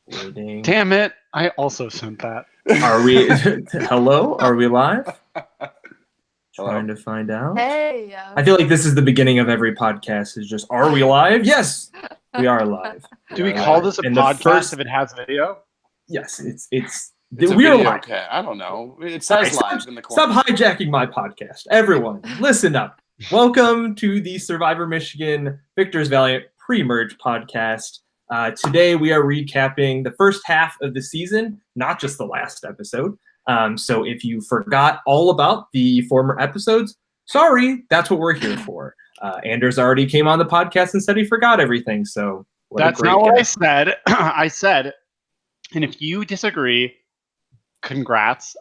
Waiting. Damn it! I also sent that. Are we? Hello? Are we live? Hello? Trying to find out. Hey. I feel like this is the beginning of every podcast. Is just, are we live? Yes, we are live. Do we are call live. this a And the podcast first- if it has video? Yes, it's It's a we are video, live. okay. I don't know. It All says right, live in the corner. Stop hijacking my podcast. Everyone, listen up. Welcome to the Survivor Michigan Victor's Valiant pre-merge podcast. Today we are recapping the first half of the season, not just the last episode. So if you forgot all about the former episodes, sorry, that's what we're here for. Anders already came on the podcast and said he forgot everything. So That's not what I said. I said, and if you disagree, congrats.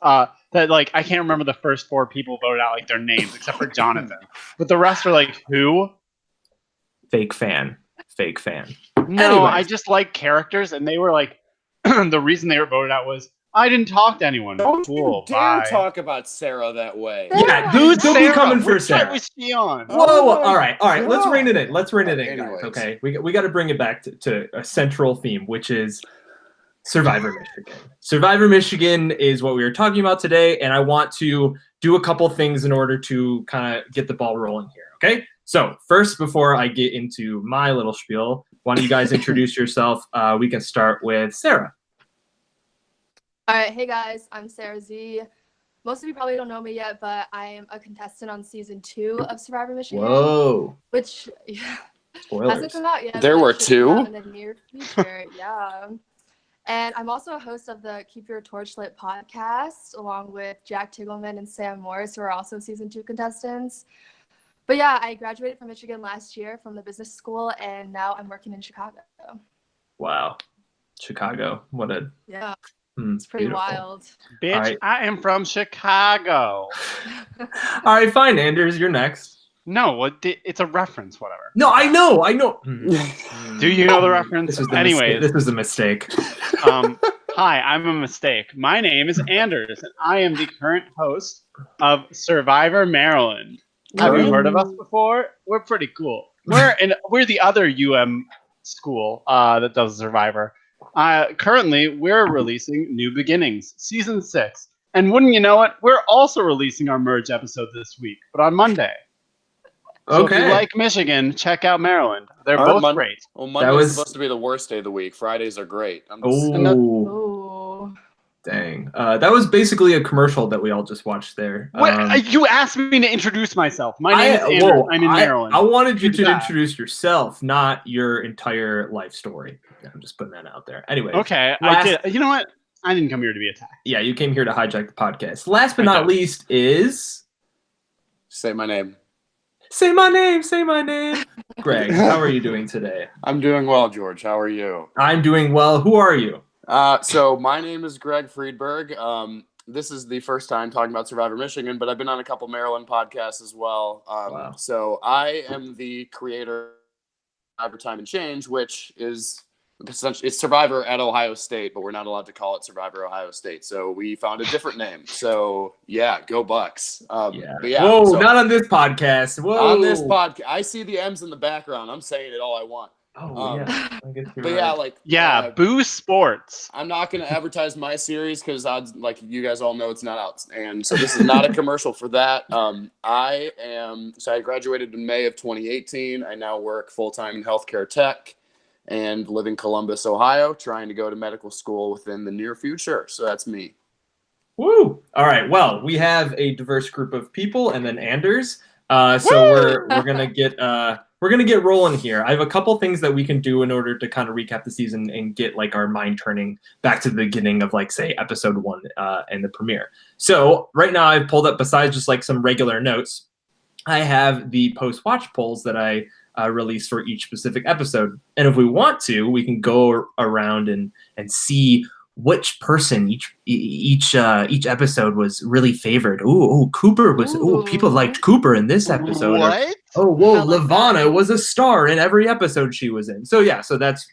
That like I can't remember the first four people voted out like their names except for Jonathan, but the rest are like who? Fake fan. No, Anyways. I just like characters, and they were like the reason they were voted out was I didn't talk to anyone. Don't Cool, you dare bye. talk about Sarah that way. Yeah, Who's don't be Sarah? coming for Which side Sarah. was she on? Whoa, Oh my all right. Let's God. rein it in. Guys. Anyways. Okay, we got to bring it back to a central theme, which is Survivor Michigan. Survivor Michigan is what we were talking about today, and I want to do a couple things in order to kind of get the ball rolling here. Okay, so first, before I get into my little spiel, why don't you guys introduce yourself? We can start with Sarah. All right, hey guys, I'm Sarah Z. Most of you probably don't know me yet, but I am a contestant on season 2 of Survivor Michigan. Whoa, Which spoilers. hasn't come out yet. There but were it should come out two? in the near future. Yeah. And I'm also a host of the Keep Your Torch Lit podcast, along with Jack Tiggleman and Sam Morris, who are also season 2 contestants. But yeah, I graduated from Michigan last year from the business school, and now I'm working in Chicago. Wow, Chicago. What a Yeah, it's pretty beautiful. wild. Bitch, All right. I am from Chicago. All right, fine, Anders, you're next. No, it's a reference, whatever. No, I know. Do you know the reference? Anyways, this was a mistake. Hi, I'm a mistake. My name is Anders, and I am the current host of Survivor Maryland. Have you heard of us before? We're pretty cool. We're the other UM school that does Survivor. Currently, we're releasing New Beginnings, Season 6. And wouldn't you know it, we're also releasing our merge episode this week, but on Monday. So if you like Michigan, check out Maryland. They're Aren't both great. Well, Monday's supposed to be the worst day of the week. Fridays are great. Oh, Ooh. dang. That was basically a commercial that we all just watched there. You asked me to introduce myself. My name is Andrew. I'm in Maryland. I wanted you to that. introduce yourself, not your entire life story. I'm just putting that out there. Anyway. Okay, I did. You know what? I didn't come here to be attacked. Yeah, you came here to hijack the podcast. Last but not least is... Say my name. Say my name. Greg, how are you doing today? I'm doing well, George. How are you? I'm doing well. Who are you? So my name is Greg Friedberg. This is the first time talking about Survivor Michigan, but I've been on a couple Maryland podcasts as well. Wow. So I am the creator of Survivor Time and Change, which is essentially it's Survivor at Ohio State, but we're not allowed to call it Survivor Ohio State. So we found a different name. So yeah, go Bucks. Yeah. But yeah. Whoa, so not on this podcast. Whoa. on this podcast, I see the M's in the background. I'm saying it all I want. Oh, yeah. I guess you're But right. yeah, Boo Sports. I'm not going to advertise my series because like you guys all know it's not out, and so this is not a commercial for that. I graduated in May of 2018. I now work full time in healthcare tech and live in Columbus, Ohio, trying to go to medical school within the near future. So that's me. Woo! All right. Well, we have a diverse group of people, and then Anders. So we're gonna get rolling here. I have a couple things that we can do in order to kind of recap the season and get like our mind turning back to the beginning of like say episode 1 and the premiere. So right now I've pulled up, besides just like some regular notes, I have the post watch polls that I release for each specific episode. And if we want to, we can go around and see which person each episode was really favored. Ooh, Cooper was. Ooh, people liked Cooper in this episode. What? Whoa, like Lavana was a star in every episode she was in. So yeah, so that's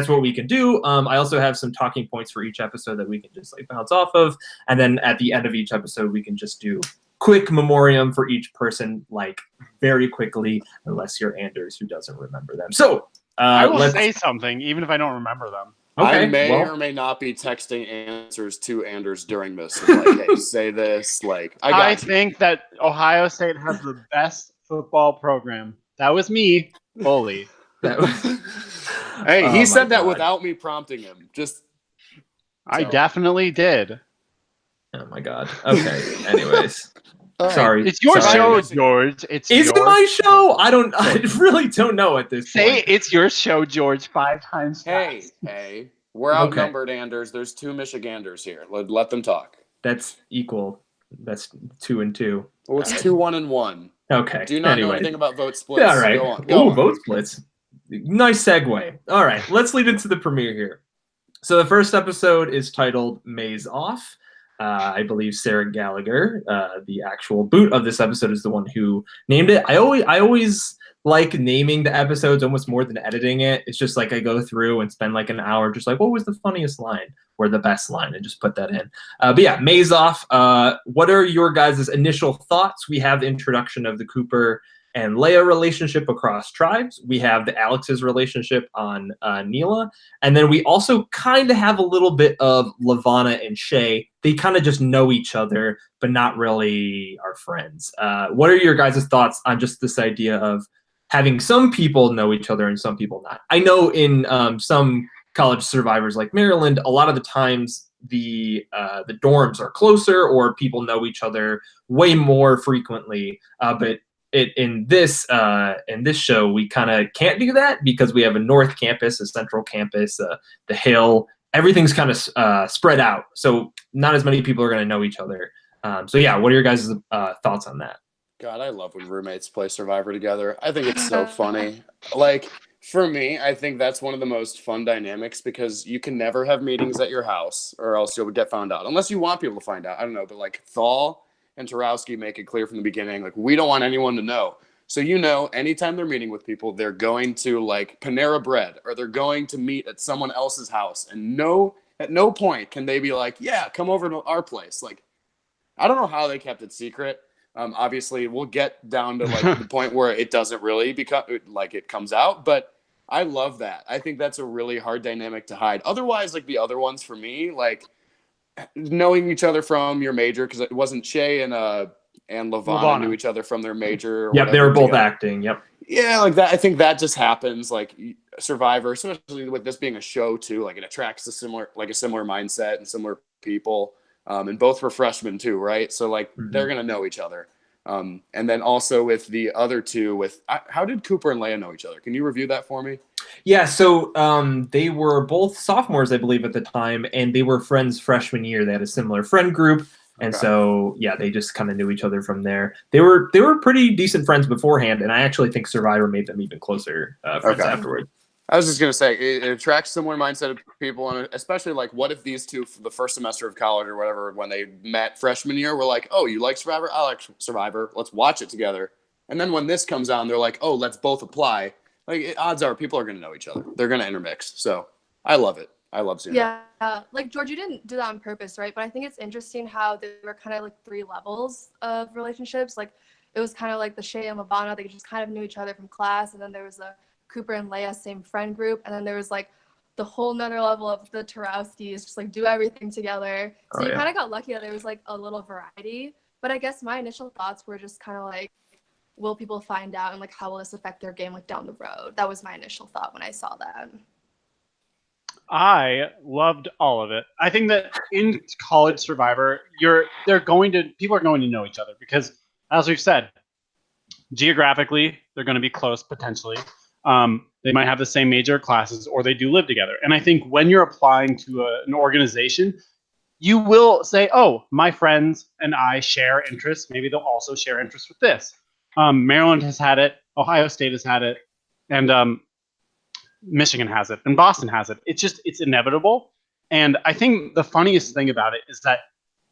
what we can do. I also have some talking points for each episode that we can just like bounce off of, and then at the end of each episode, we can just do quick memoriam for each person, like very quickly, unless you're Anders who doesn't remember them. So I will say something, even if I don't remember them. Okay, I may well, or may not be texting answers to Anders during this. Like, hey, say this. Like, I got you. think that Ohio State has the best football program. That was me, fully. that was. Hey, Oh he my said that God. without me prompting him. Just I So. definitely did. Oh my God. Okay. Anyways, All right. sorry. It's your Sorry. show, Missing- George. It's Is it your my show? I really don't know at this Say point. it's your show, George, 5 times Hey, fast. hey, we're Okay. outnumbered, Anders. There's 2 Michiganders here. Let them talk. That's equal. That's 2 and 2. Well, it's 2-1-1. Okay. Do you not know Anyway. anything about vote splits? All right. Go on. Go Ooh, on. vote splits. Nice segue. All right. Let's lead into the premiere here. So the first episode is titled Maze Off. I believe Sarah Gallagher, the actual boot of this episode, is the one who named it. I always like naming the episodes almost more than editing it. It's just like I go through and spend like an hour just like, what was the funniest line or the best line, and just put that in. But yeah, Maze Off. What are your guys' initial thoughts? We have the introduction of the Cooper and Leia relationship across tribes. We have the Alex's relationship on Neela. And then we also kind of have a little bit of Lavana and Shay. They kind of just know each other, but not really are friends. What are your guys' thoughts on just this idea of having some people know each other and some people not? I know in some college survivors like Maryland, a lot of the times the dorms are closer or people know each other way more frequently. But in this show, we kind of can't do that because we have a North Campus, a Central Campus, the Hill. Everything's kind of spread out, so not as many people are going to know each other. So yeah, what are your guys' thoughts on that? God, I love when roommates play Survivor together. I think it's so funny. Like, for me, I think that's one of the most fun dynamics because you can never have meetings at your house or else you'll get found out. Unless you want people to find out. I don't know, but like Thal and Tarowski make it clear from the beginning, like, we don't want anyone to know. So, anytime they're meeting with people, they're going to like Panera Bread or they're going to meet at someone else's house. And at no point can they be like, yeah, come over to our place. Like, I don't know how they kept it secret. Obviously, we'll get down to like the point where it doesn't really become like it comes out. But I love that. I think that's a really hard dynamic to hide. Otherwise, like the other ones for me, like knowing each other from your major, because it wasn't Shay and Lavana knew each other from their major. Yep, they were both acting. Yep. Yeah, like that. I think that just happens. Like Survivor, especially with this being a show too. Like it attracts a similar mindset and similar people. And both were freshmen too, right? So like they're gonna know each other. And then also with the other two, how did Cooper and Leia know each other? Can you review that for me? Yeah, so they were both sophomores, I believe, at the time, and they were friends freshman year. They had a similar friend group, and so yeah, they just kind of knew each other from there. They were pretty decent friends beforehand, and I actually think Survivor made them even closer friends afterwards. I was just gonna say it attracts similar mindset of people, and especially like, what if these two, for the first semester of college or whatever, when they met freshman year, were like, "Oh, you like Survivor? I like Survivor. Let's watch it together." And then when this comes on, they're like, "Oh, let's both apply." Like, odds are people are gonna know each other. They're gonna intermix. So I love it. I love seeing it. Yeah, like George, you didn't do that on purpose, right? But I think it's interesting how there were kind of like 3 levels of relationships. Like it was kind of like the Shay and Lavana, they just kind of knew each other from class, and then there was the Cooper and Leia, same friend group, and then there was like the whole nother level of the Tarowskis, just like do everything together. So you kind of got lucky that there was like a little variety. But I guess my initial thoughts were just kind of like, will people find out, and like how will this affect their game like down the road? That was my initial thought when I saw that. I loved all of it. I think that in college Survivor, people are going to know each other because, as we've said, geographically they're going to be close potentially. They might have the same major classes, or they do live together. And I think when you're applying to an organization, you will say, "Oh, my friends and I share interests. Maybe they'll also share interests with this." Maryland has had it, Ohio State has had it, and Michigan has it, and Boston has it. It's inevitable. And I think the funniest thing about it is that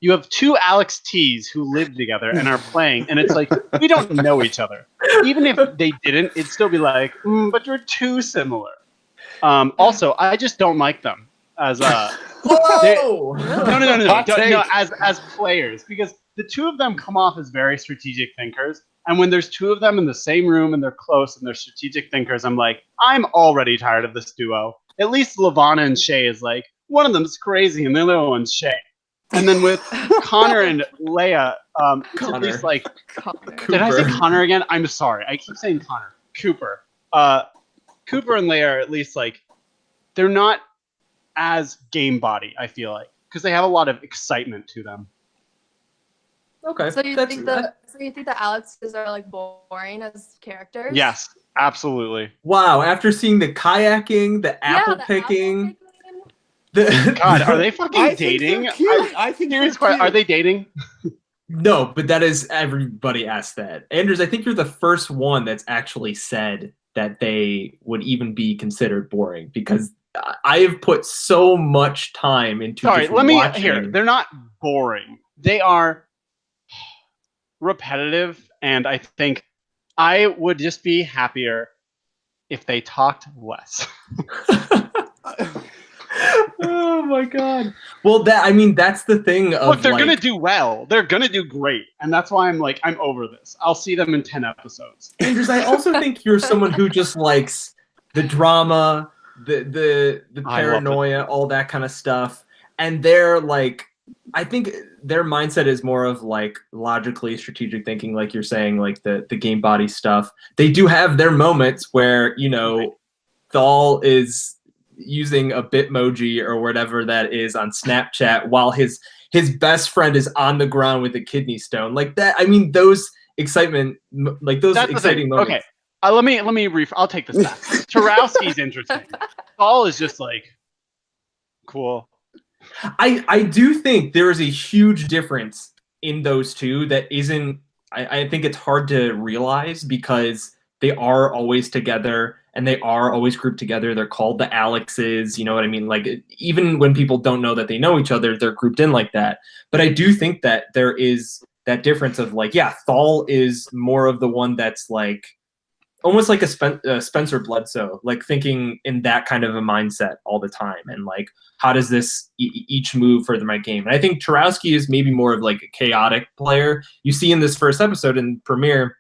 you have 2 Alex T's who live together and are playing, and it's like, we don't know each other. Even if they didn't, it'd still be like, but you're too similar. Also, I just don't like them as Whoa! no, as players, because the 2 of them come off as very strategic thinkers. And when there's 2 of them in the same room and they're close and they're strategic thinkers, I'm like, I'm already tired of this duo. at least Lavana and Shay is like, one of them's crazy and the other one's Shay. And then with Connor and Leia, it's at least like, Connor. did I say Cooper. Connor again? I'm sorry. I keep saying Connor. Cooper. Cooper and Leia are at least like, they're not as game body, I feel like, because they have a lot of excitement to them. Okay. So you think the Alexes are like boring as characters? Yes, absolutely. Wow, after seeing the kayaking, the apple the picking, God, are they fucking I think dating? they're cute. I think Serious they're question, cute. are they dating? No, but that is everybody asked that. Anders, I think you're the first one that's actually said that they would even be considered boring because I have put so much time into Sorry, just let me watching. here. They're not boring. They are repetitive, and I think I would just be happier if they talked less. Oh my god. Well, that's the thing of Look, they're like, gonna do well. They're gonna do great, and that's why I'm over this. I'll see them in 10 episodes. Anders, I also think you're someone who just likes the drama, the paranoia, all that kind of stuff. And they're like, I think their mindset is more of like logically strategic thinking, like you're saying, like the game body stuff. They do have their moments where, Thal is using a Bitmoji or whatever that is on Snapchat while his best friend is on the ground with a kidney stone. Like that, those exciting moments. Okay, let me I'll take this back. Tarowski's interesting. Thal is just like cool. I do think there is a huge difference in those two that isn't. I think it's hard to realize because they are always together and they are always grouped together. They're called the Alexes. You know what I mean? Like even when people don't know that they know each other, they're grouped in like that. But I do think that there is that difference of like, yeah, Thal is more of the one that's like almost like a Spencer Bledsoe, like thinking in that kind of a mindset all the time. And like, how does this each move further my game? And I think Tarowski is maybe more of like a chaotic player. You see in this first episode in Premiere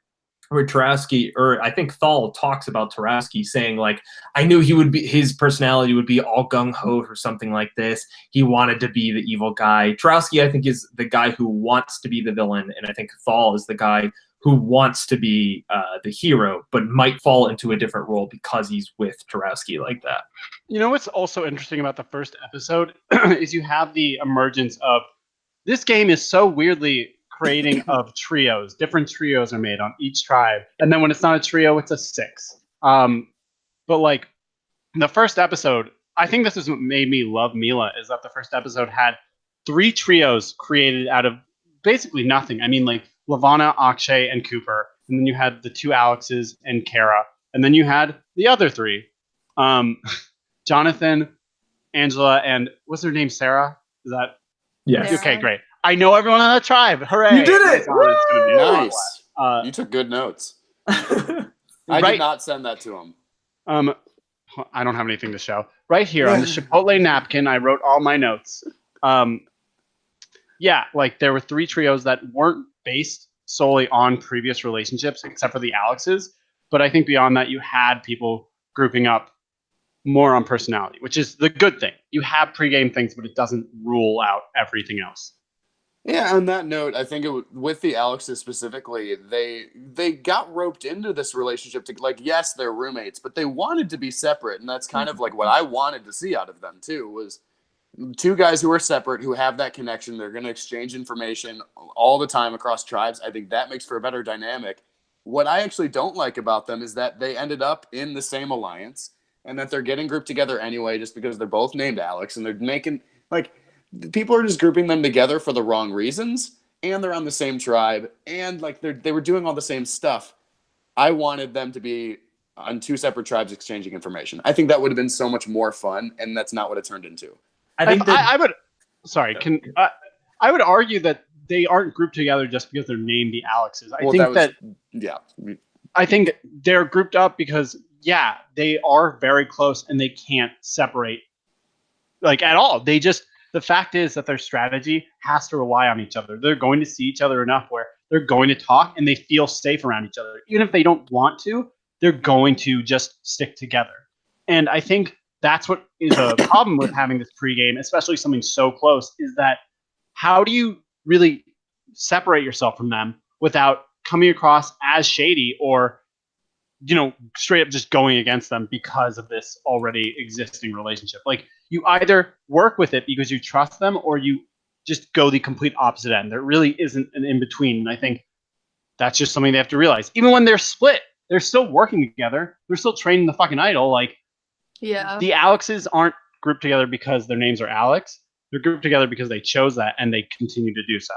where Tarowski, or I think Thal talks about Tarowski saying like, I knew his personality would be all gung-ho or something like this. He wanted to be the evil guy. Tarowski, I think, is the guy who wants to be the villain. And I think Thal is the guy who wants to be the hero, but might fall into a different role because he's with Tarowski like that. You know what's also interesting about the first episode is you have the emergence of this game is so weirdly creating of trios. Different trios are made on each tribe, and then when it's not a trio, it's a 6. But like the first episode, I think this is what made me love Mila is that the first episode had 3 trios created out of basically nothing. I mean, like Lavana, Akshay, and Cooper, and then you had the 2 Alexes and Kara, and then you had the other 3, Jonathan, Angela, and what's her name? Sarah? Is that? Yes. Okay, great. I know everyone on the tribe. Hooray! You did it! Nice. You took good notes. I did not send that to him. I don't have anything to show. Right here on the Chipotle napkin, I wrote all my notes. Yeah, like there were 3 trios that weren't based solely on previous relationships, except for the Alexes. But I think beyond that, you had people grouping up more on personality, which is the good thing. You have pregame things, but it doesn't rule out everything else. Yeah, on that note, I think with the Alexes specifically, they got roped into this relationship to like, yes, they're roommates, but they wanted to be separate, and that's kind of like what I wanted to see out of them too, was 2 guys who are separate, who have that connection. They're going to exchange information all the time across tribes. I think that makes for a better dynamic. What I actually don't like about them is that they ended up in the same alliance and that they're getting grouped together anyway just because they're both named Alex, and they're making like people are just grouping them together for the wrong reasons, and they're on the same tribe, and like they were doing all the same stuff. I wanted them to be on 2 separate tribes exchanging information. I think that would have been so much more fun, and that's not what it turned into. I think I would. Sorry, I would argue that they aren't grouped together just because they're named the Alexes. I think they're grouped up because they are very close and they can't separate like at all. The fact is that their strategy has to rely on each other. They're going to see each other enough where they're going to talk and they feel safe around each other. Even if they don't want to, they're going to just stick together. And I think that's what is a problem with having this pregame, especially something so close, is that how do you really separate yourself from them without coming across as shady or, straight up just going against them because of this already existing relationship? Like, you either work with it because you trust them or you just go the complete opposite end. There really isn't an in-between. And I think that's just something they have to realize. Even when they're split, they're still working together. They're still training the fucking idol. Like, Yeah. the Alexes aren't grouped together because their names are Alex. They're grouped together because they chose that and they continue to do so.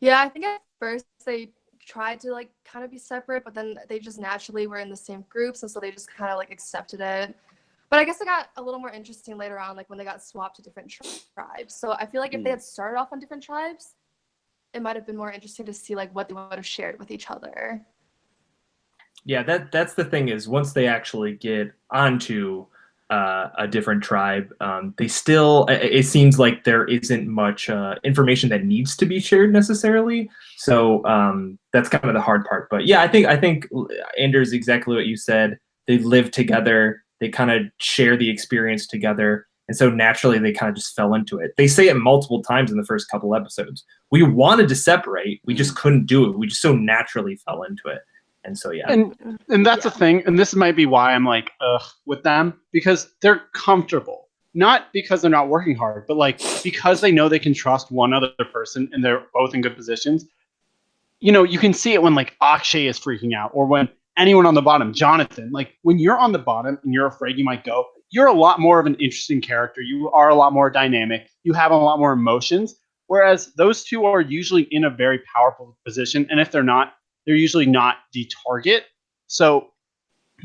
Yeah, I think at first they tried to like kind of be separate, but then they just naturally were in the same groups, and so they just kind of like accepted it. But I guess it got a little more interesting later on, like when they got swapped to different tribes. So I feel like if they had started off on different tribes, it might have been more interesting to see like what they would have shared with each other. Yeah, that's the thing, is once they actually get onto a different tribe, they still, it seems like there isn't much information that needs to be shared necessarily. So that's kind of the hard part. But yeah, I think Anders, exactly what you said. They live together. They kind of share the experience together. And so naturally they kind of just fell into it. They say it multiple times in the first couple episodes. We wanted to separate. We just couldn't do it. We just so naturally fell into it. And so, yeah. And that's the thing. And this might be why I'm like, ugh, with them, because they're comfortable. Not because they're not working hard, but like because they know they can trust one other person and they're both in good positions. You can see it when like Akshay is freaking out, or when anyone on the bottom, Jonathan, like when you're on the bottom and you're afraid you might go, you're a lot more of an interesting character. You are a lot more dynamic. You have a lot more emotions. Whereas those two are usually in a very powerful position. And if they're not, they're usually not the target. So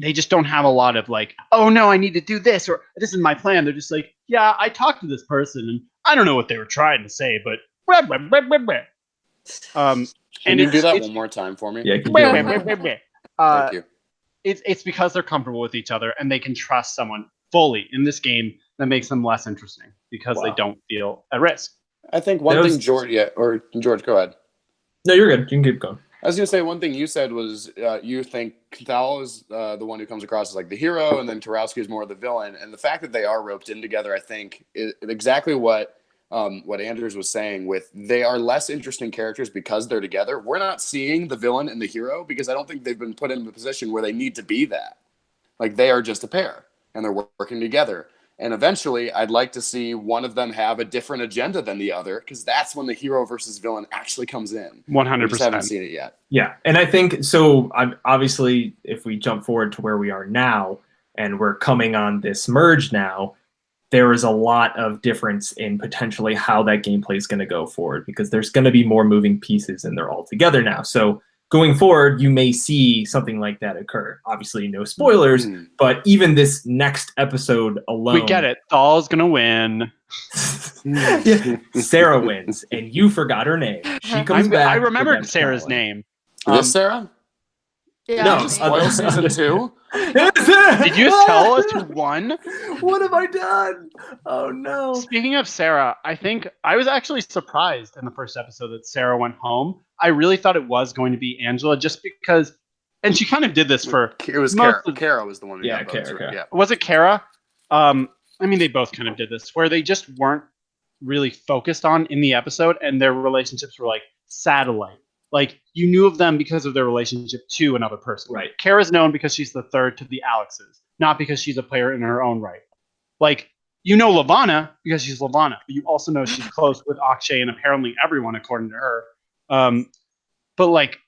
they just don't have a lot of like, oh no, I need to do this, or this is my plan. They're just like, yeah, I talked to this person and I don't know what they were trying to say, but blah, blah, blah, blah, blah. Can you do that one more time for me? Yeah, can you do that? Thank you. It's because they're comfortable with each other and they can trust someone fully in this game. That makes them less interesting because they don't feel at risk. I think one thing George, go ahead. No, you're good. You can keep going. I was going to say one thing you said was you think Cathal is the one who comes across as like the hero, and then Tarowski is more of the villain. And the fact that they are roped in together, I think, is exactly what Anders was saying. With they are less interesting characters because they're together. We're not seeing the villain and the hero because I don't think they've been put in a position where they need to be that. Like they are just a pair and they're working together. And eventually, I'd like to see one of them have a different agenda than the other, because that's when the hero versus villain actually comes in. 100%. We just haven't seen it yet. Yeah, and I think so. Obviously, if we jump forward to where we are now, and we're coming on this merge now, there is a lot of difference in potentially how that gameplay is going to go forward, because there's going to be more moving pieces, and they're all together now. So going forward, you may see something like that occur. Obviously, no spoilers, but even this next episode alone, we get it. Thal's gonna win. Sarah wins, and you forgot her name. She comes back. I remembered Sarah's name. Is Sarah? Yeah, No, Spoil season 2? Did you tell us who won? What have I done? Oh no. Speaking of Sarah, I think I was actually surprised in the first episode that Sarah went home. I really thought it was going to be Angela, just because, and she kind of did this for. It was Kara. Kara was the one who got votes. Kara. Yeah. Was it Kara? I mean, they both kind of did this, where they just weren't really focused on in the episode, and their relationships were like satellite. Like, you knew of them because of their relationship to another person. Right. Kara's known because she's the third to the Alexes, not because she's a player in her own right. Like, you know Lavana because she's Lavana, but you also know she's close with Akshay and apparently everyone, according to her. But, like,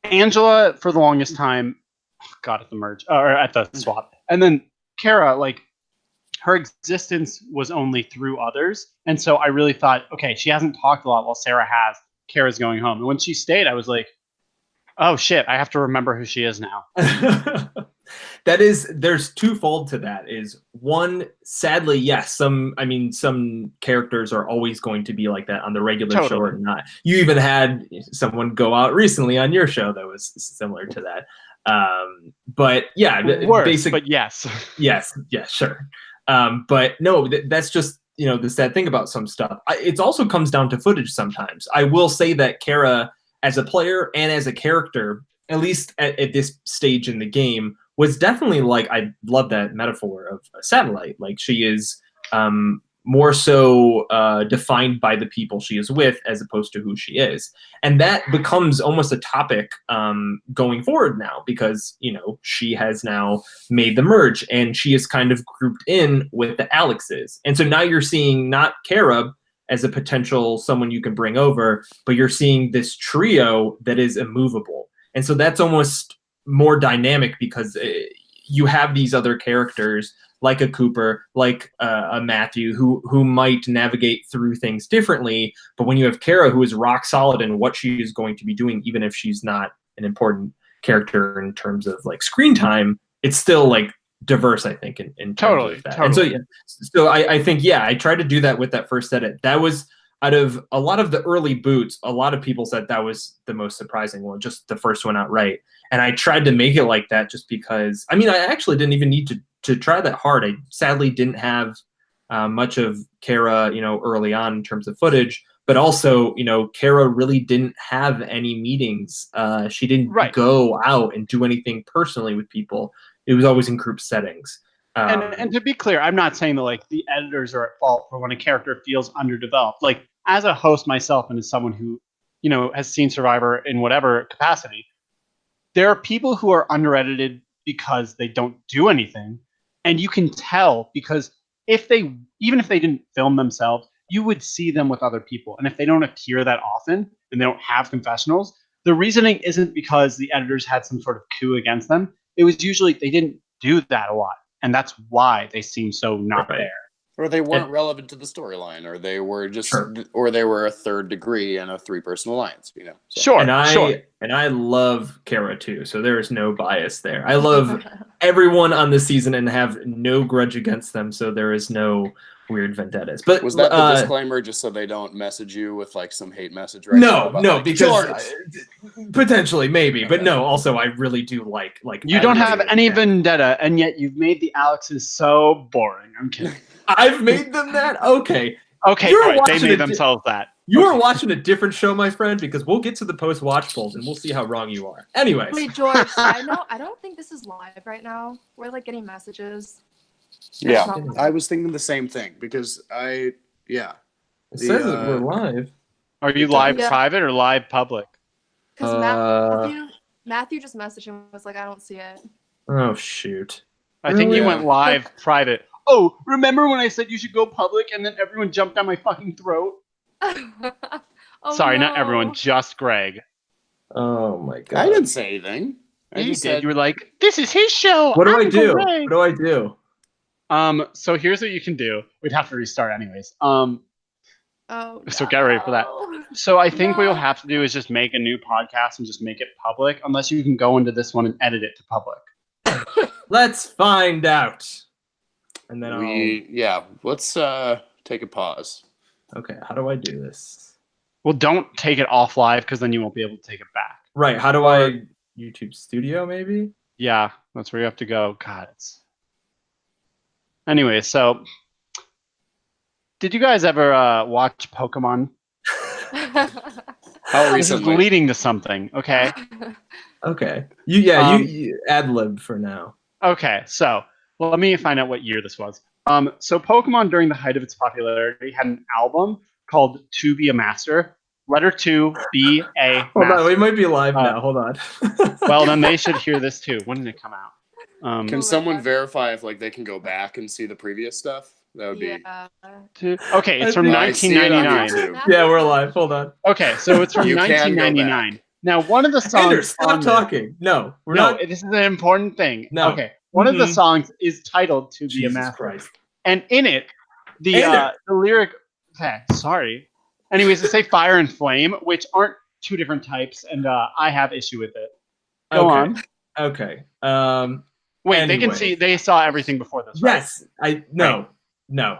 Angela, for the longest time, at the merge, or at the swap. And then Kara, like, her existence was only through others. And so I really thought, okay, she hasn't talked a lot while Sarah has. Kara's going home. And when she stayed, I was like, oh shit, I have to remember who she is now. There's twofold to that. Is one, sadly, yes, some characters are always going to be like that on the regular show or not. You even had someone go out recently on your show that was similar to that. But yeah, worse, but yes. yes, sure. But no, that's just, the sad thing about some stuff. It also comes down to footage sometimes. I will say that Kara, as a player and as a character, at least at this stage in the game, was definitely like, I love that metaphor of a satellite. Like she is more so defined by the people she is with as opposed to who she is. And that becomes almost a topic going forward now because, you know, she has now made the merge and she is kind of grouped in with the Alexes. And so now you're seeing not Kara as a potential someone you can bring over, but you're seeing this trio that is immovable. And so that's almost more dynamic because you have these other characters like a Cooper, like a Matthew, who might navigate through things differently. But when you have Kara, who is rock solid in what she is going to be doing, even if she's not an important character in terms of like screen time, it's still like diverse, I think, in terms of that. Totally. And so, yeah, so I think, yeah, I tried to do that with that first edit. That was out of a lot of the early boots, a lot of people said that was the most surprising one, just the first one outright. And I tried to make it like that just because, I mean, I actually didn't even need to try that hard. I sadly didn't have much of Kara, you know, early on in terms of footage, but also, you know, Kara really didn't have any meetings. She didn't go out and do anything personally with people. It was always in group settings. And to be clear, I'm not saying that like the editors are at fault for when a character feels underdeveloped. Like as a host myself and as someone who, you know, has seen Survivor in whatever capacity, there are people who are underedited because they don't do anything. And you can tell because even if they didn't film themselves, you would see them with other people. And if they don't appear that often and they don't have confessionals, the reasoning isn't because the editors had some sort of coup against them. It was usually they didn't do that a lot. And that's why they seem so not there. Or they weren't relevant to the storyline, or they were just, or they were a third degree in a 3-person alliance, you know. So. And I love Kara too, so there is no bias there. I love everyone on this season and have no grudge against them, so there is no weird vendettas. But was that the disclaimer just so they don't message you with like some hate message right now? No, like, because potentially maybe, but no. Also, I really do like you don't have any vendetta, and yet you've made the Alexes so boring. I'm kidding. I've made them that? Okay. They made themselves that. You are watching a different show, my friend, because we'll get to the post-watch polls and we'll see how wrong you are. Anyways. Wait, George, I don't think this is live right now. We're like getting messages. Yeah, I was thinking the same thing because It says that we're live. Are you live private or live public? Because Matthew just messaged him and was like, I don't see it. Oh, shoot. I think you went live private. Oh, remember when I said you should go public and then everyone jumped down my fucking throat? Sorry, not everyone, just Greg. Oh my god. I didn't say anything. You did. You were like, this is his show. What do I do? What do I do? So here's what you can do. We'd have to restart anyways. So get ready for that. So I think what you'll have to do is just make a new podcast and just make it public, unless you can go into this one and edit it to public. Let's find out. And then let's take a pause. Okay, how do I do this? Well, don't take it off live because then you won't be able to take it back. Right, how do I YouTube Studio maybe? Yeah, that's where you have to go. God, Anyway, so did you guys ever watch Pokemon? How recently? This is leading to something, okay? Okay. You ad-lib for now. Okay, so let me find out what year this was. So Pokemon, during the height of its popularity, had an album called To Be a Master. Letter 2, be a master. Hold on, we might be live now. Hold on. Well, then they should hear this too. When did it come out? Can someone verify if like they can go back and see the previous stuff? That would be. Okay, it's from 1999. Yeah, we're live. Hold on. Okay, so it's from 1999. Now, one of the songs. Anders, stop talking. No, we're not. This is an important thing. No. Okay, one of the songs is titled "To Be a Master," Christ. and in it, the lyric. Okay, sorry. Anyways, they say "fire" and "flame," which aren't two different types, and I have issue with it. Go on. Okay. Wait, anyway. They can see. They saw everything before this. Right? Yes. No.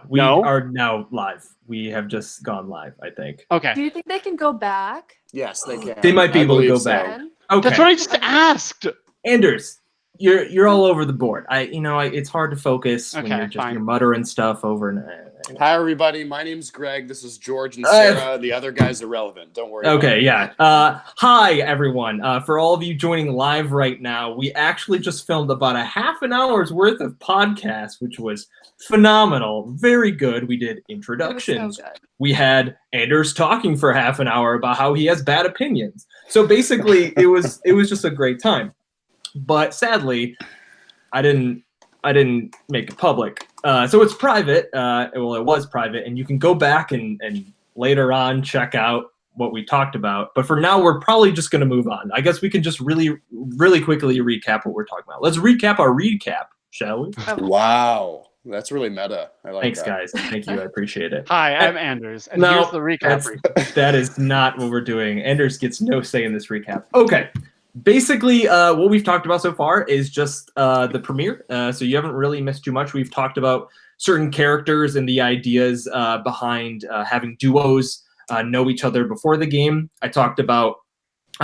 We are now live. We have just gone live, I think. Okay. Do you think they can go back? Yes, they can. They might be able to go back. Okay. That's what I just asked. Anders, you're all over the board. It's hard to focus when Okay, you're fine. muttering stuff over and. Hi, everybody. My name's Greg. This is George and Sarah. The other guy's irrelevant. Don't worry. Okay, yeah. Hi, everyone. For all of you joining live right now, we actually just filmed about a half an hour's worth of podcast, which was phenomenal. Very good. We did introductions. It was so good. We had Anders talking for half an hour about how he has bad opinions. So basically, it was just a great time. But sadly, I didn't make it public. So it's private. Well, it was private, and you can go back and later on check out what we talked about. But for now, we're probably just going to move on. I guess we can just really, really quickly recap what we're talking about. Let's recap our recap, shall we? Wow. That's really meta. I like Thanks, that. guys. Thank you. I appreciate it. Hi, I'm Anders, and No, here's the recap. That is not what we're doing. Anders gets no say in this recap. Okay. Basically, what we've talked about so far is just the premiere. So you haven't really missed too much. We've talked about certain characters and the ideas behind having duos know each other before the game. I talked about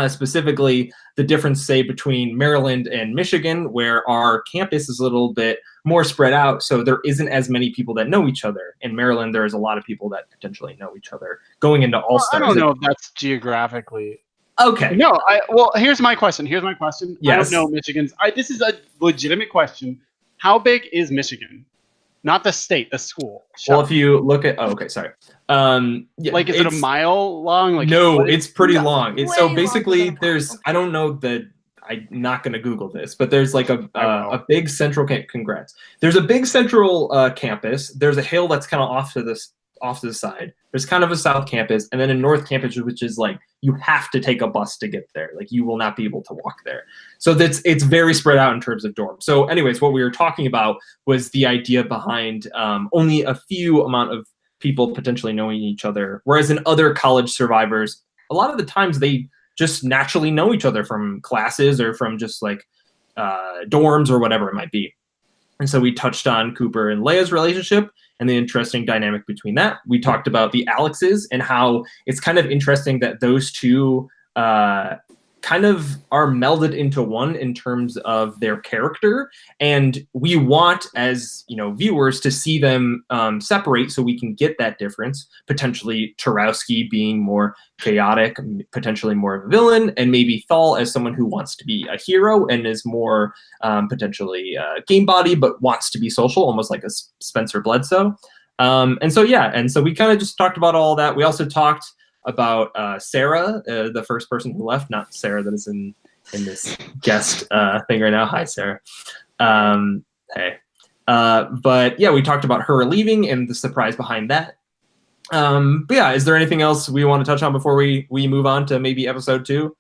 specifically the difference, say, between Maryland and Michigan, where our campus is a little bit more spread out. So there isn't as many people that know each other. In Maryland, there is a lot of people that potentially know each other going into All-Stars. I don't know if that's geographically. Okay. No, well, here's my question. Yes. I don't know Michigan's. This is a legitimate question. How big is Michigan? Not the state, the school. Well, if you look at, sorry. Yeah, like, is it a mile long? Like, no, it's pretty long. It's so way basically longer than there's, okay. I don't know that, I'm not going to Google this, but there's like a big central, congrats. There's a big central campus. There's a hill that's kind of off to the side. There's kind of a south campus, and then a north campus, which is like you have to take a bus to get there. Like you will not be able to walk there. So it's very spread out in terms of dorms. So anyways, what we were talking about was the idea behind only a few amount of people potentially knowing each other, whereas in other college survivors, a lot of the times they just naturally know each other from classes or from just like dorms or whatever it might be. And so we touched on Cooper and Leia's relationship and the interesting dynamic between that. We talked about the Alexes and how it's kind of interesting that those two kind of are melded into one in terms of their character. And we want, as viewers, to see them separate so we can get that difference. Potentially Tarowski being more chaotic, potentially more of a villain, and maybe Thal as someone who wants to be a hero and is more potentially game body, but wants to be social, almost like a Spencer Bledsoe. And so we kind of just talked about all that. We also talked about Sarah, the first person who left, not Sarah that is in this guest thing right now. Hi, Sarah. Hey. But yeah, we talked about her leaving and the surprise behind that. But yeah, is there anything else we want to touch on before we move on to maybe episode 2?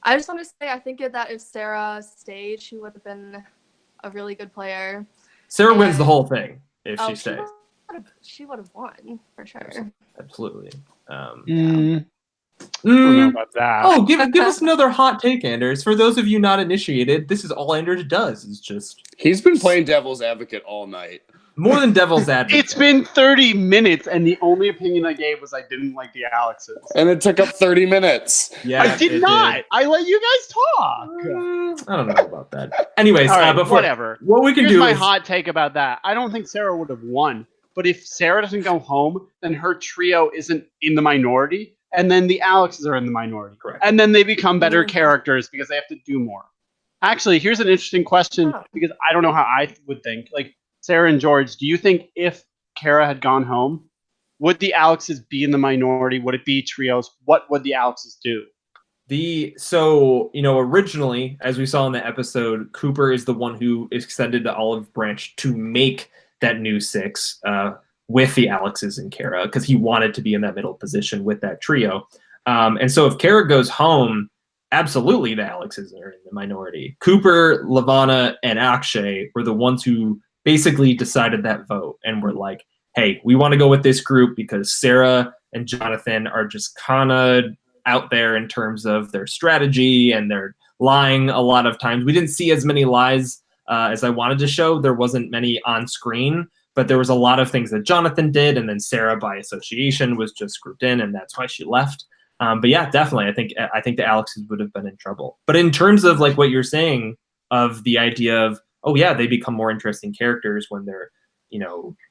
I just want to say I think that if Sarah stayed, she would have been a really good player. Sarah wins the whole thing if she stays. She would have won for sure. Absolutely. I don't know about that. Oh, give us another hot take, Anders. For those of you not initiated, this is all Anders does. Is just He's been playing devil's advocate all night. more than devil's advocate. It's been 30 minutes, and the only opinion I gave was I didn't like the Alexes. And it took up 30 minutes. Yeah, I did not. I let you guys talk. I don't know about that. Anyways, All right, before whatever. what we can Here's do my is hot take about that. I don't think Sarah would have won. But if Sarah doesn't go home, then her trio isn't in the minority, and then the Alexes are in the minority. Correct. And then they become better characters because they have to do more. Actually, here's an interesting question because I don't know how I would think. Like, Sarah and George, do you think if Kara had gone home, would the Alexes be in the minority? Would it be trios? What would the Alexes do? Originally, as we saw in the episode, Cooper is the one who extended the olive branch to make that new 6 with the Alexes and Kara because he wanted to be in that middle position with that trio. And so if Kara goes home, absolutely the Alexes are in the minority. Cooper, Lavana, and Akshay were the ones who basically decided that vote and were like, hey, we want to go with this group because Sarah and Jonathan are just kind of out there in terms of their strategy and they're lying a lot of times. We didn't see as many lies as I wanted to show. There wasn't many on screen, but there was a lot of things that Jonathan did, and then Sarah, by association, was just grouped in, and that's why she left. But yeah, definitely, I think the Alexes would have been in trouble. But in terms of like what you're saying, of the idea of, oh yeah, they become more interesting characters when they're,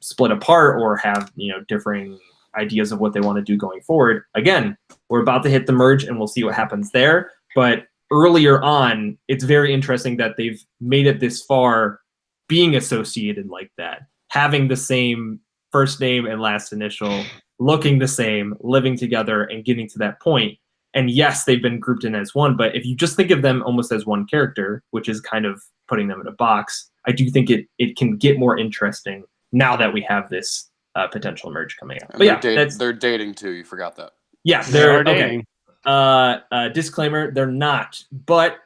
split apart or have, differing ideas of what they want to do going forward. Again, we're about to hit the merge and we'll see what happens there. But earlier on, it's very interesting that they've made it this far being associated like that, having the same first name and last initial, looking the same, living together, and getting to that point. And yes, they've been grouped in as one, but if you just think of them almost as one character, which is kind of putting them in a box, I do think it can get more interesting now that we have this potential merge coming up. But yeah, they're dating too. You forgot that. Yeah, they're dating. Okay. Disclaimer: they're not, but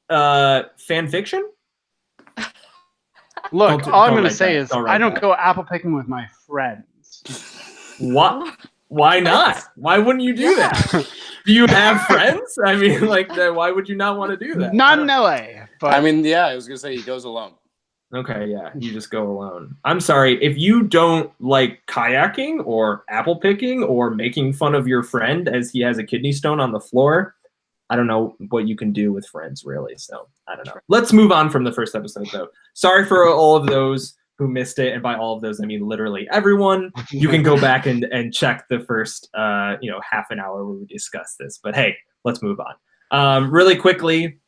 fan fiction. Look, all I'm going to say is I don't go apple picking with my friends. What? Why not? Why wouldn't you do that? Do you have friends? I mean, why would you not want to do that? Not in LA. But I mean, yeah, I was going to say he goes alone. Okay, yeah, you just go alone. I'm sorry, if you don't like kayaking or apple picking or making fun of your friend as he has a kidney stone on the floor, I don't know what you can do with friends, really. So I don't know. Let's move on from the first episode, though. Sorry for all of those who missed it, and by all of those, I mean literally everyone. You can go back and check the first, half an hour where we discussed this. But hey, let's move on. Really quickly.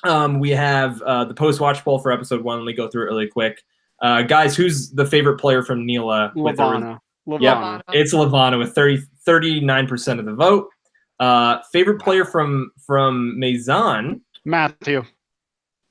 We have the post-watch poll for episode 1. Let me go through it really quick. Guys, who's the favorite player from Neela? Lavana. Yep, it's Lavana with 39% of the vote. Favorite player from Maison? Matthew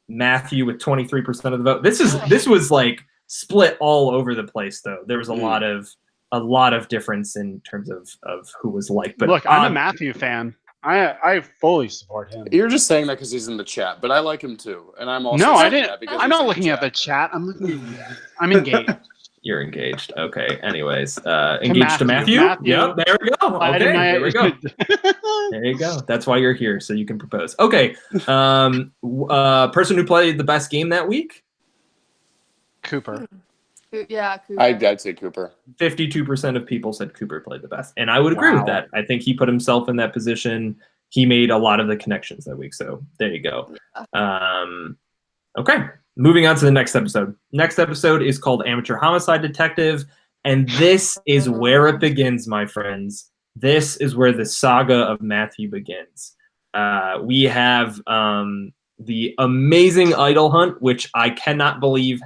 with 23% of the vote. This was like split all over the place, though. There was a lot of difference in terms of who was liked. But look, I'm a Matthew fan. I fully support him. You're just saying that because he's in the chat, but I like him too, and I'm also. No, I saying didn't. that because I'm he's not in looking at the chat. I'm engaged. You're engaged. Okay. Anyways, engaged to Matthew. Yep. There we go. Okay. There we go. There you go. That's why you're here, so you can propose. Okay. Person who played the best game that week? Cooper. Yeah, Cooper. I'd say Cooper. 52% of people said Cooper played the best, and I would agree with that. I think he put himself in that position. He made a lot of the connections that week, so there you go. Yeah. Okay, moving on to the next episode. Next episode is called Amateur Homicide Detective, and this is where it begins, my friends. This is where the saga of Matthew begins. We have the amazing idol hunt, which I cannot believe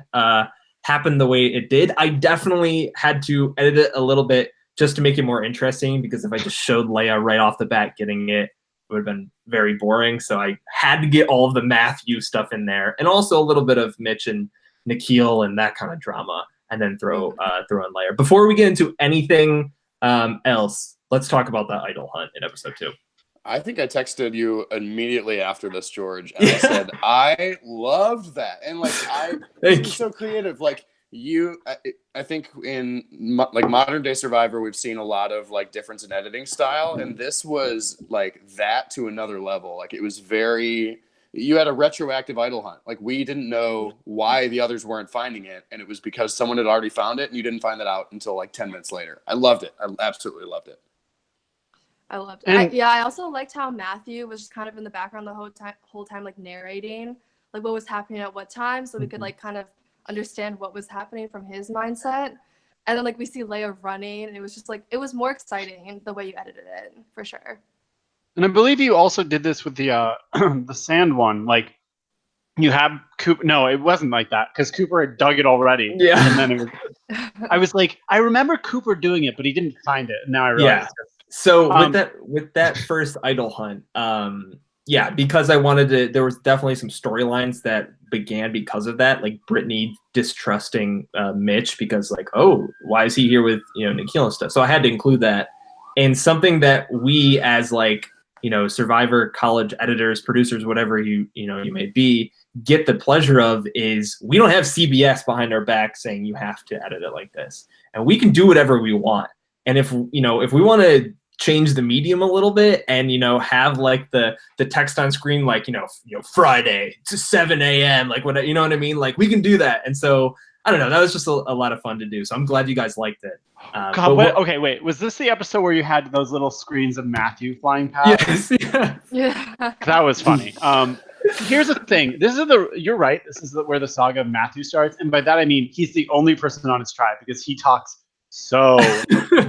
happened the way it did. I definitely had to edit it a little bit just to make it more interesting, because if I just showed Leia right off the bat getting it, would have been very boring. So I had to get all of the Matthew stuff in there, and also a little bit of Mitch and Nikhil and that kind of drama, and then throw in Leia. Before we get into anything else, let's talk about the idol hunt in episode 2. I think I texted you immediately after this, George, and I said I loved that, and it's so creative. Like I think in modern day Survivor, we've seen a lot of difference in editing style, and this was that to another level. Like it was you had a retroactive idol hunt. Like we didn't know why the others weren't finding it, and it was because someone had already found it, and you didn't find that out until 10 minutes later. I loved it. I absolutely loved it. I loved it. I also liked how Matthew was just kind of in the background the whole time, narrating what was happening at what time, so we could kind of understand what was happening from his mindset. And then we see Leia running, and it was just it was more exciting in the way you edited it, for sure. And I believe you also did this with the the sand one. You have Cooper. No, it wasn't like that, because Cooper had dug it already. Yeah. And then it was. I was I remember Cooper doing it, but he didn't find it. And now I realize. Yeah. So with that first idol hunt, because I wanted to, there was definitely some storylines that began because of that, like Brittany distrusting Mitch because oh, why is he here with Nikhil and stuff. So I had to include that, and something that we as Survivor college editors, producers, whatever you may be, get the pleasure of is we don't have CBS behind our back saying you have to edit it like this, and we can do whatever we want. And if we want to change the medium a little bit and have the text on screen Friday to 7 a.m. what you know what I mean, we can do that. And so I don't know, that was just a lot of fun to do, so I'm glad you guys liked it. Okay, wait, was this the episode where you had those little screens of Matthew flying past? Yes. Yeah. That was funny. Here's the thing. You're right. This is where the saga of Matthew starts. And by that, I mean, he's the only person on his tribe because he talks so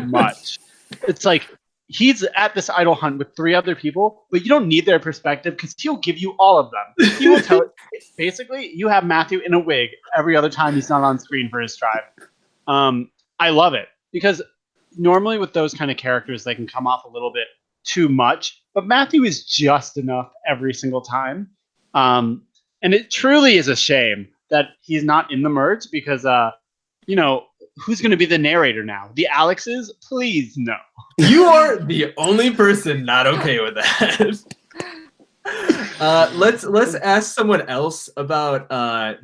much. It's like he's at this idol hunt with 3 other people, but you don't need their perspective because he'll give you all of them. He will tell it. Basically, you have Matthew in a wig every other time he's not on screen for his tribe. I love it because normally with those kind of characters, they can come off a little bit too much, but Matthew is just enough every single time. And it truly is a shame that he's not in the merge because, who's going to be the narrator now? The Alexes? Please, no. You are the only person not okay with that. Let's ask someone else about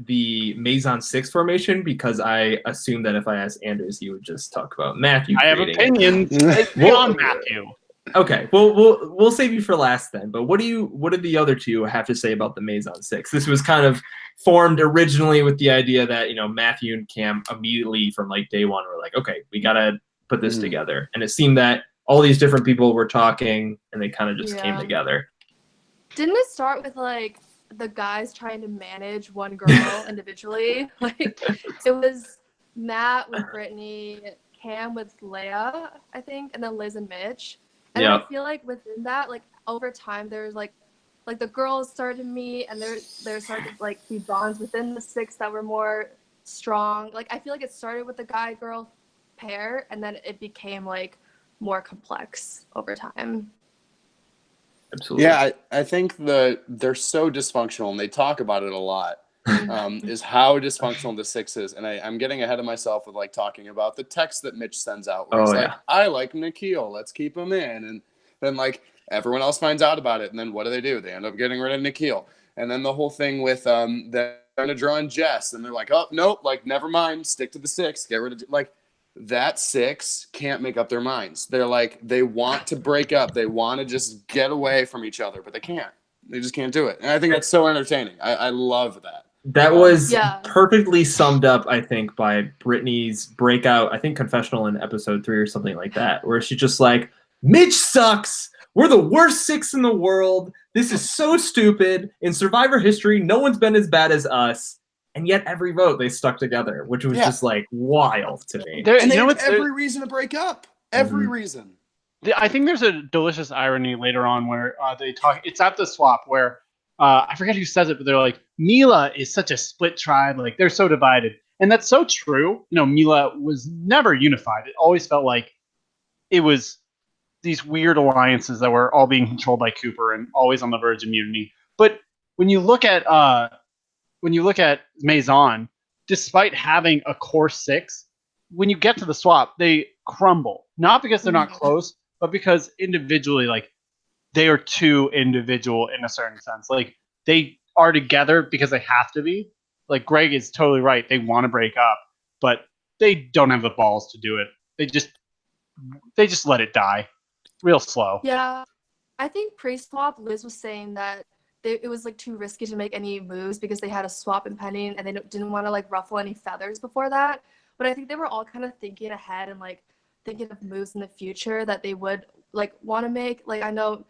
the Maison 6 formation because I assume that if I asked Anders, he would just talk about Matthew. I have opinions beyond Matthew. Okay, well, we'll save you for last then. But what did the other two have to say about the Maison 6? This was kind of formed originally with the idea that Matthew and Cam immediately from like day one were like, okay, we gotta put this together, and it seemed that all these different people were talking, and they kind of just came together. Didn't it start with like the guys trying to manage one girl individually? Like it was Matt with Brittany, Cam with Leia, I think, and then Liz and Mitch. And I feel like within that, like over time, there's like the girls started to meet, and there started to like be bonds within the 6 that were more strong. Like I feel like it started with the guy-girl pair, and then it became like more complex over time. Absolutely. Yeah, I think they're so dysfunctional, and they talk about it a lot. Is how dysfunctional the 6 is, and I'm getting ahead of myself with like talking about the text that Mitch sends out where he's like, I like Nikhil, let's keep him in, and then like everyone else finds out about it, and then what do? They end up getting rid of Nikhil, and then the whole thing with they're trying to draw in Jess, and they're like, oh nope, like never mind, stick to the 6, get rid of like that 6 can't make up their minds. They're like they want to break up, they want to just get away from each other, but they can't. They just can't do it, and I think that's so entertaining. I love that. That was perfectly summed up, I think, by Brittany's breakout, I think, confessional in episode 3 or something like that, where she's just like, Mitch sucks. We're the worst 6 in the world. This is so stupid. In Survivor history, no one's been as bad as us. And yet every vote they stuck together, which was just like wild to me. And they have every reason to break up. Every reason. I think there's a delicious irony later on where they talk. It's at the swap where I forget who says it, but they're like, Mila is such a split tribe. Like, they're so divided. And that's so true. Mila was never unified. It always felt like it was these weird alliances that were all being controlled by Cooper and always on the verge of mutiny. But when you look at Maison, despite having a core 6, when you get to the swap, they crumble. Not because they're not close, but because individually, like, they are too individual in a certain sense. Like, they are together because they have to be. Like, Greg is totally right. They want to break up, but they don't have the balls to do it. They just let it die real slow. Yeah. I think pre-swap, Liz was saying that it was, like, too risky to make any moves because they had a swap impending and they didn't want to, like, ruffle any feathers before that. But I think they were all kind of thinking ahead and, like, thinking of moves in the future that they would, like, want to make. Like, I know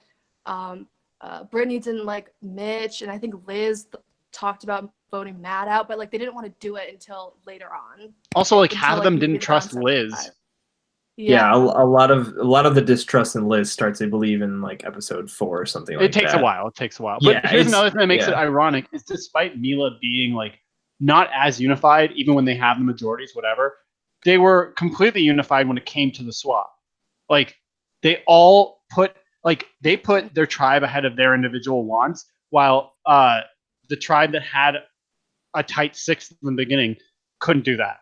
Brittany didn't like Mitch, and I think Liz talked about voting Matt out, but like they didn't want to do it until later on. Also, like half of them didn't trust Liz. Yeah, a lot of the distrust in Liz starts, I believe, in like episode 4 or something like that. It takes a while. But here's another thing that makes it ironic is despite Mila being like not as unified, even when they have the majorities, whatever, they were completely unified when it came to the swap. Like they all put their tribe ahead of their individual wants, while the tribe that had a tight 6th in the beginning couldn't do that.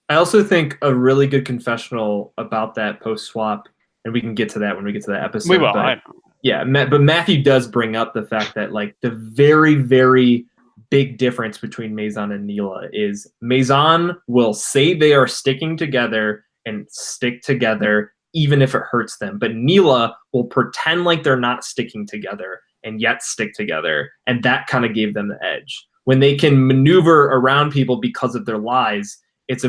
I also think a really good confessional about that post-swap, and we can get to that when we get to that episode. We will. But Matthew does bring up the fact that like the very, very big difference between Maison and Neela is Maison will say they are sticking together and stick together even if it hurts them. But Neela will pretend like they're not sticking together and yet stick together. And that kind of gave them the edge. When they can maneuver around people because of their lies, it's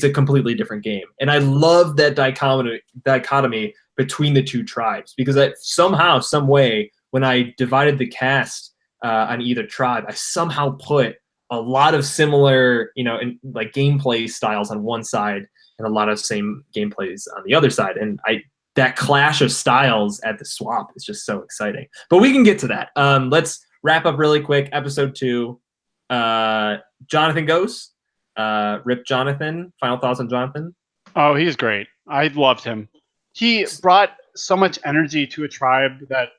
a completely different game. And I love that dichotomy between the two tribes, because somehow, some way, when I divided the cast on either tribe, I somehow put a lot of similar, like gameplay styles on one side and a lot of same gameplays on the other side. And that clash of styles at the swap is just so exciting. But we can get to that. Let's wrap up really quick. Episode 2. Jonathan goes. Rip Jonathan. Final thoughts on Jonathan? Oh, he's great. I loved him. He brought so much energy to a tribe that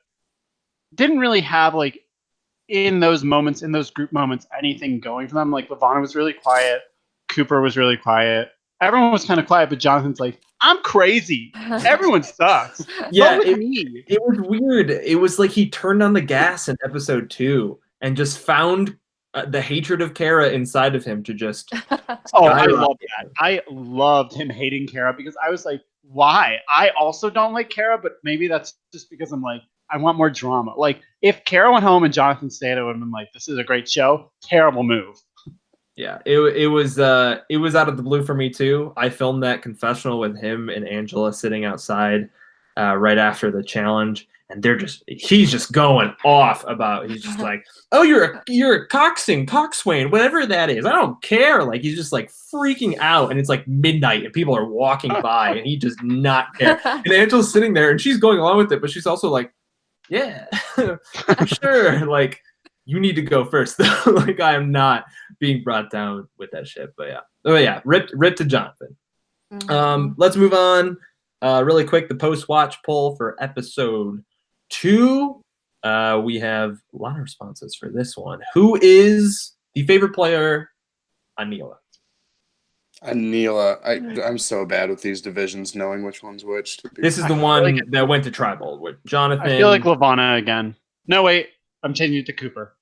didn't really have, like, in those moments, in those group moments, anything going for them. Like, Lavana was really quiet. Cooper was really quiet. Everyone was kind of quiet, but Jonathan's like, I'm crazy. Everyone sucks. Yeah, me. It was weird. It was like he turned on the gas in episode 2 and just found the hatred of Kara inside of him to just. I loved that. I loved him hating Kara because I was like, why? I also don't like Kara, but maybe that's just because I'm like, I want more drama. Like, if Kara went home and Jonathan stayed, I would have been like, this is a great show. Terrible move. Yeah, it was out of the blue for me too. I filmed that confessional with him and Angela sitting outside right after the challenge, and he's just going off about. He's just like, oh, you're a coxswain, whatever that is. I don't care. Like, he's just like freaking out, and it's like midnight, and people are walking by, and he does not care. And Angela's sitting there, and she's going along with it, but she's also like, yeah, for sure. Like, you need to go first, though. Like, I am not being brought down with that shit. But yeah. Oh yeah, rip to Jonathan. Mhm. Let's move on. Really quick, the post-watch poll for episode 2. We have a lot of responses for this one. Who is the favorite player on Neela? Neela. I'm so bad with these divisions, knowing which one's which. This is the one that went to tribal with Jonathan. I feel like Lavana again. No, wait. I'm changing it to Cooper.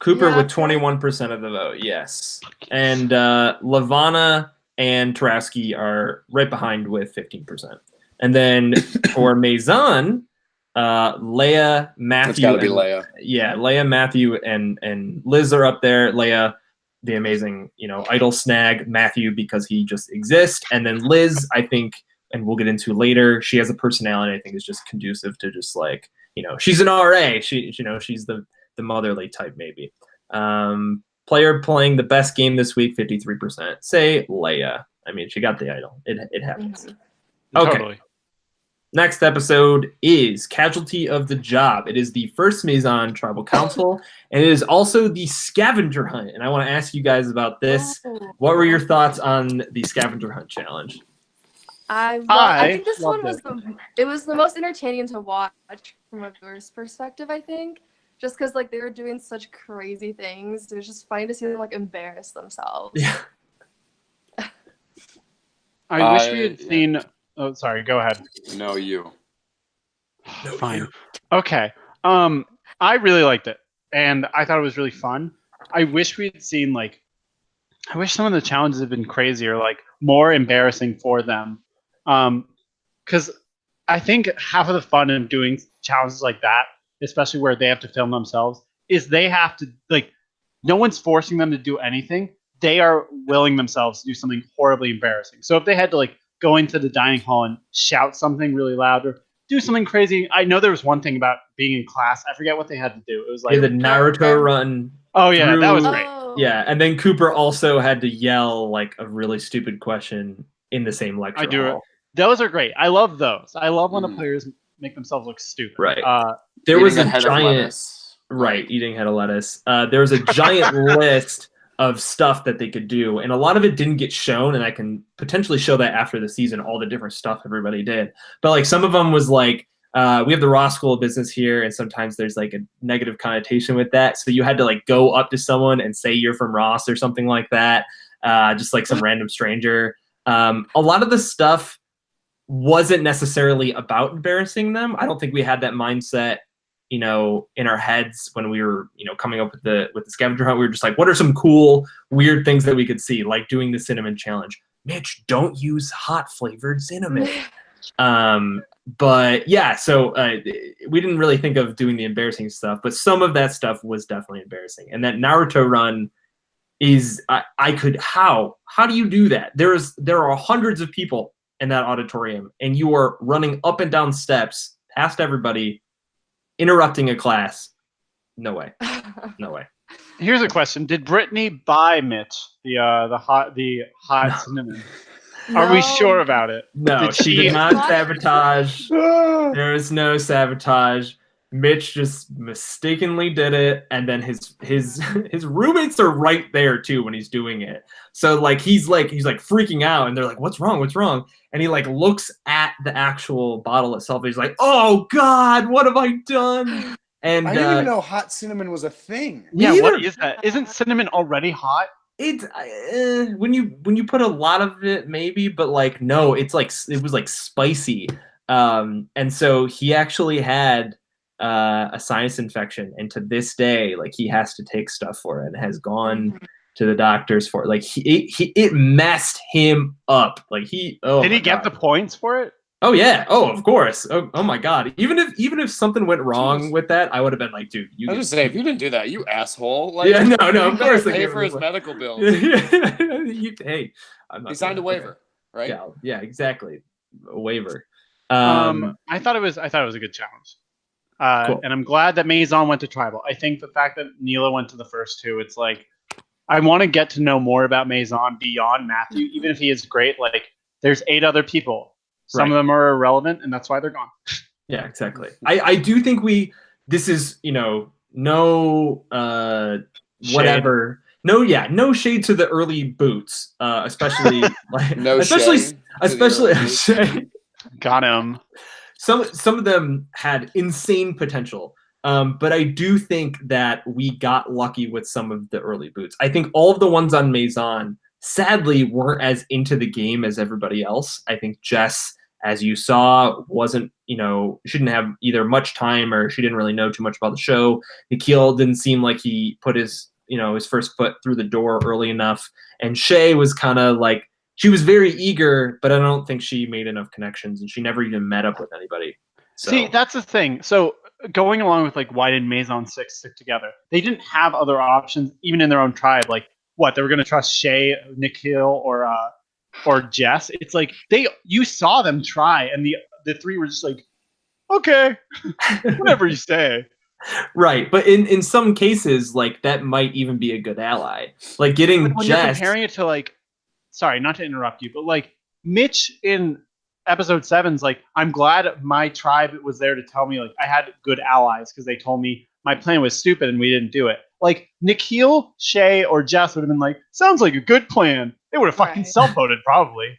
Cooper Yeah. with 21% of the vote, yes. And Lavana and Tarasky are right behind with 15%. And then for Maison, Leia, Matthew. It's got to be Leia. Yeah, Leia, Matthew, and Liz are up there. Leia, the amazing, idol snag. Matthew, because he just exists. And then Liz, I think, and we'll get into later, she has a personality I think is just conducive to just like, she's an RA. She's the motherly type maybe. Player playing the best game this week, 53%. Say Leia. I mean, she got the idol. It happens. Mhm. Okay. Totally. Next episode is Casualty of the Job. It is the first Maison Tribal Council, and it is also the scavenger hunt. And I want to ask you guys about this. What were your thoughts on the scavenger hunt challenge? I think this one was loved was the most entertaining to watch from a viewer's perspective, I think. Just because like they were doing such crazy things. It was just funny to see them like embarrass themselves. Yeah. I wish we had seen. Oh, sorry. Go ahead. No, you. Fine. Okay. I really liked it, and I thought it was really fun. I wish we had seen I wish some of the challenges had been crazier, like more embarrassing for them. Because I think half of the fun in doing challenges like that, especially where they have to film themselves, is they have to no one's forcing them to do anything. They are willing themselves to do something horribly embarrassing. So if they had to go into the dining hall and shout something really loud or do something crazy. I know there was one thing about being in class. I forget what they had to do. It was like the Naruto run. Oh yeah, that was through- great. Oh. Yeah, and then Cooper also had to yell like a really stupid question in the same lecture I do hall. it. Those are great. I love those. I love when the Mhm. players make themselves look stupid. Right. There Eating was a head of giant lettuce. right eating head of lettuce. There was a giant list of stuff that they could do, and a lot of it didn't get shown. And I can potentially show that after the season, all the different stuff everybody did. But some of them was we have the Ross School of Business here, and sometimes there's a negative connotation with that. So you had to go up to someone and say you're from Ross or something like that, just some random stranger. A lot of the stuff wasn't necessarily about embarrassing them. I don't think we had that mindset, in our heads when we were, coming up with the scavenger hunt. We were just what are some cool, weird things that we could see, like doing the cinnamon challenge. Mitch, don't use hot flavored cinnamon. But yeah, so we didn't really think of doing the embarrassing stuff, but some of that stuff was definitely embarrassing. And that Naruto run is, how do you do that? There are hundreds of people in that auditorium, and you are running up and down steps past everybody, interrupting a class No way. No way. Here's a question: did Brittany buy Mitch the hot No. cinnamon? Are we sure about it? No, Did she she- did not sabotage. There was no sabotage. Mitch just mistakenly did it, and then his roommates are right there too when he's doing it. So he's freaking out, and they're like, "What's wrong? What's wrong?" And he looks at the actual bottle itself. And he's like, "Oh God, what have I done?" And I didn't even know hot cinnamon was a thing. Yeah, Neither. what is that? Isn't cinnamon already hot? It's when you put a lot of it, maybe, but no, it was spicy. And so he actually had a sinus infection, and to this day, he has to take stuff for it, and has gone to the doctors for it. It messed him up. Did he get the points for it? Oh yeah. Oh, of course. Oh my God. Even if something went wrong with that, I would have been like, dude, I was just saying, if you didn't do that, you asshole. Yeah, no, of course. Pay for his medical bills. Hey, He signed a waiver, right? Yeah, exactly. A waiver. I thought it was a good challenge. Cool. And I'm glad that Maison went to tribal. I think the fact that Neela went to the first two, it's I want to get to know more about Maison beyond Matthew, even if he is great. There's 8 other people. Some of them are irrelevant, and that's why they're gone. Yeah, exactly. I do think this is, no whatever. No shade to the early boots, especially especially Shay. Got him. Some of them had insane potential. But I do think that we got lucky with some of the early boots. I think all of the ones on Maison, sadly, weren't as into the game as everybody else. I think Jess, as you saw, wasn't, shouldn't have either much time, or she didn't really know too much about the show. Nikhil didn't seem like he put his first foot through the door early enough. And Shay was kind of she was very eager, but I don't think she made enough connections, and she never even met up with anybody. So. See, that's the thing. So going along with why did Maison 6 stick together? They didn't have other options, even in their own tribe. What, they were going to trust Shay, Nikhil, or Jess? It's you saw them try, and the 3 were just okay, whatever you say. Right, but in some cases, that might even be a good ally. Getting when Jess. You're comparing it to sorry, not to interrupt you, but Mitch in episode 7's I'm glad my tribe was there to tell me I had good allies, because they told me my plan was stupid and we didn't do it. Nikhil, Shay, or Jess would have been sounds like a good plan. They would have fucking self-voted probably.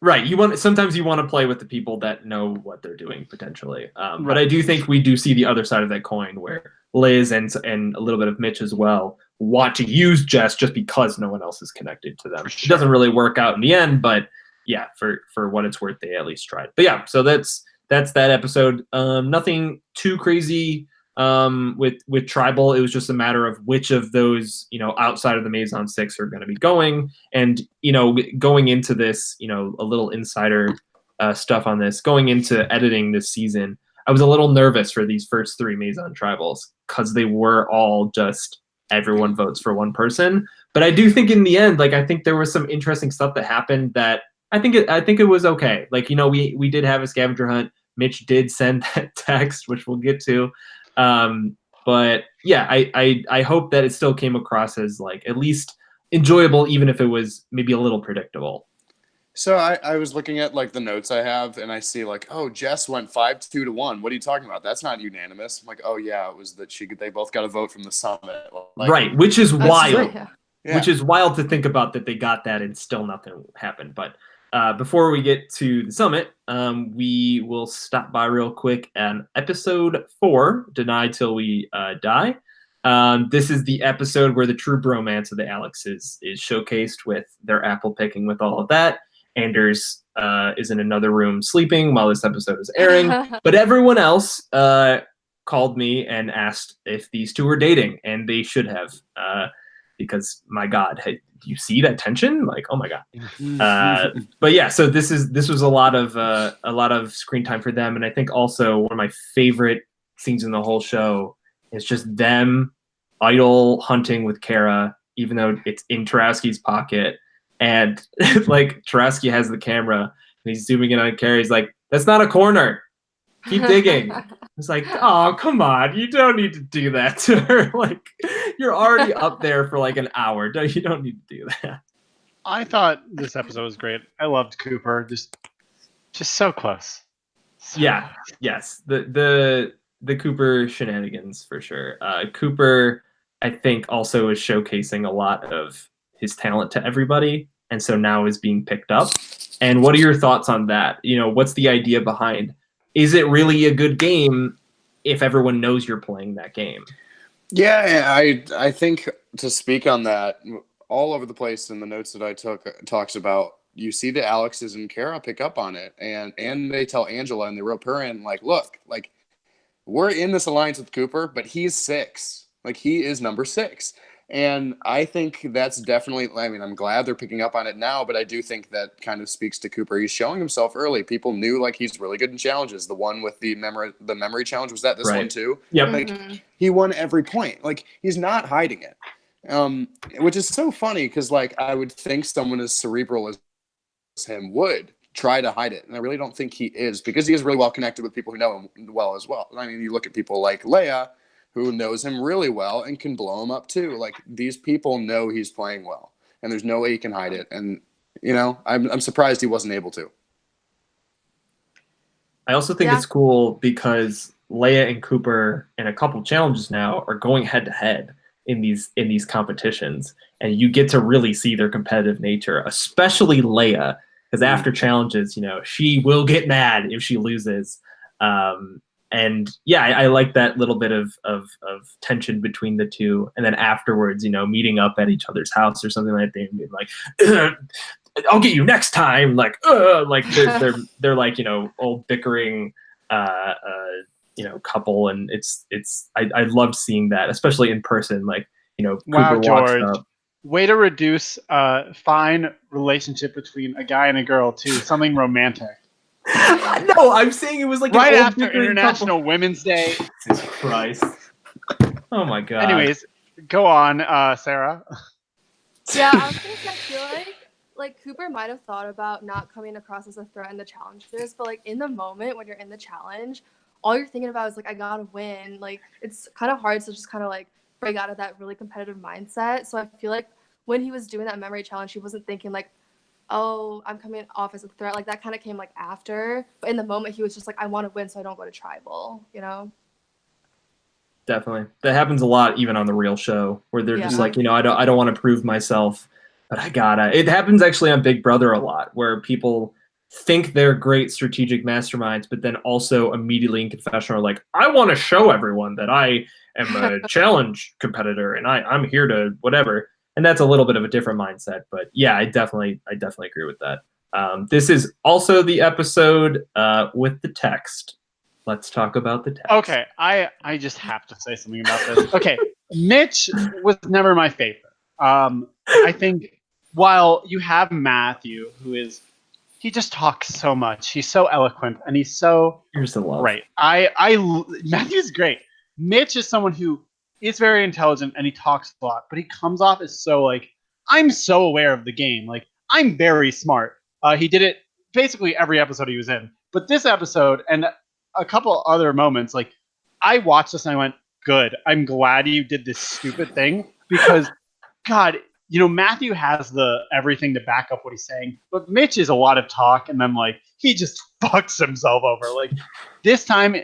Right, sometimes you want to play with the people that know what they're doing potentially. But I do think we do see the other side of that coin, where Liz and a little bit of Mitch as well want to use Jess just because no one else is connected to them. It doesn't really work out in the end, but yeah, for what it's worth, they at least tried. But yeah, so that's that episode. Nothing too crazy with tribal. It was just a matter of which of those outside of the Maison 6 are going to be going. And going into this, a little insider stuff on this, going into editing this season, I was a little nervous for these first 3 Maison tribals, because they were all just everyone votes for one person. But I do think in the end, I think there was some interesting stuff that happened that I think it was okay. We did have a scavenger hunt. Mitch did send that text, which we'll get to. But yeah, I hope that it still came across as at least enjoyable, even if it was maybe a little predictable. So I was looking at the notes I have, and I see oh, Jess went 5-2-1. What are you talking about? That's not unanimous. I'm oh yeah, it was that they both got a vote from the summit. Right, which is wild. Yeah. Which is wild to think about, that they got that and still nothing happened. But before we get to the summit, we will stop by real quick on episode 4, Denied Till We Die. This is the episode where the true bromance of the Alexes is showcased, with their apple picking, with all of that. Anders is in another room sleeping while this episode is airing. But everyone else called me and asked if these 2 were dating, and they should have. Because my God, hey, do you see that tension? Oh my God. But yeah, so this was a lot of screen time for them, and I think also one of my favorite scenes in the whole show is just them idol hunting with Kara, even though it's in Tarowski's pocket, and Tarowski has the camera and he's zooming in on Kara. He's like, "That's not a corner. keep digging. It's like, oh, come on, you don't need to do that to her. Like, you're already up there for like an hour. You don't need to do that. I thought this episode was great. I loved Cooper. Just so close. Yeah, yes. The Cooper shenanigans for sure. Cooper, I think, also is showcasing a lot of his talent to everybody, and so now is being picked up. And what are your thoughts on that? What's the idea behind? Is it really a good game if everyone knows you're playing that game? Yeah, I think to speak on that, all over the place in the notes that I took talks about, you see that Alex's and Kara pick up on it, and they tell Angela and they rope her in, like, look, like, we're in this alliance with Cooper, but he's 6. Like, he is number 6. And I think that's definitely, I mean, I'm glad they're picking up on it now, but I do think that kind of speaks to Cooper. He's showing himself early. People knew, like, he's really good in challenges. The one with the memory challenge, was that this one too? Yep. Like, he won every point. Like, he's not hiding it. Which is so funny because, like, I would think someone as cerebral as him would try to hide it, and I really don't think he is, because he is really well connected with people who know him well as well. I mean, you look at people like Leia, who knows him really well and can blow him up too. Like, these people know he's playing well, and there's no way he can hide it. And I'm surprised he wasn't able to. I also think it's cool because Leia and Cooper in a couple challenges now are going head to head in these competitions, and you get to really see their competitive nature, especially Leia, because after challenges, she will get mad if she loses. And yeah, I like that little bit of tension between the two, and then afterwards, meeting up at each other's house or something like that, and being like, I'll get you next time. Like they're like, old bickering couple, and I loved seeing that, especially in person. Like, Cooper wow, George, walks up. Way to reduce fine relationship between a guy and a girl to something romantic. No, I'm saying it was like right an old after International Women's Day. Jesus Christ! Oh my God. Anyways, go on, Sarah. Yeah, I was gonna say, I feel like Cooper might have thought about not coming across as a threat in the challenges, but like in the moment when you're in the challenge, all you're thinking about is like, I gotta win. Like, it's kind of hard to just kind of like break out of that really competitive mindset. So I feel like when he was doing that memory challenge, he wasn't thinking like, oh, I'm coming off as a threat. Like, that kind of came like after. But in the moment, he was just like, I want to win, so I don't go to tribal. Definitely, that happens a lot, even on the real show, where they're just like, I don't want to prove myself, but I gotta. It happens actually on Big Brother a lot, where people think they're great strategic masterminds, but then also immediately in confession are like, I want to show everyone that I am a challenge competitor and I'm here to whatever. And that's a little bit of a different mindset, but yeah, I definitely agree with that. This is also the episode with the text. Let's talk about the text. Okay, I just have to say something about this. Okay, Mitch was never my favorite. I think while you have Matthew, he just talks so much. He's so eloquent, and he's so right. Matthew's great. Mitch is someone who is very intelligent and he talks a lot, but he comes off as so like, I'm so aware of the game. Like, I'm very smart. He did it basically every episode he was in. But this episode and a couple other moments, like, I watched this and I went, good. I'm glad you did this stupid thing, because, God, Matthew has the everything to back up what he's saying, but Mitch is a lot of talk, and then like he just fucks himself over. Like, this time,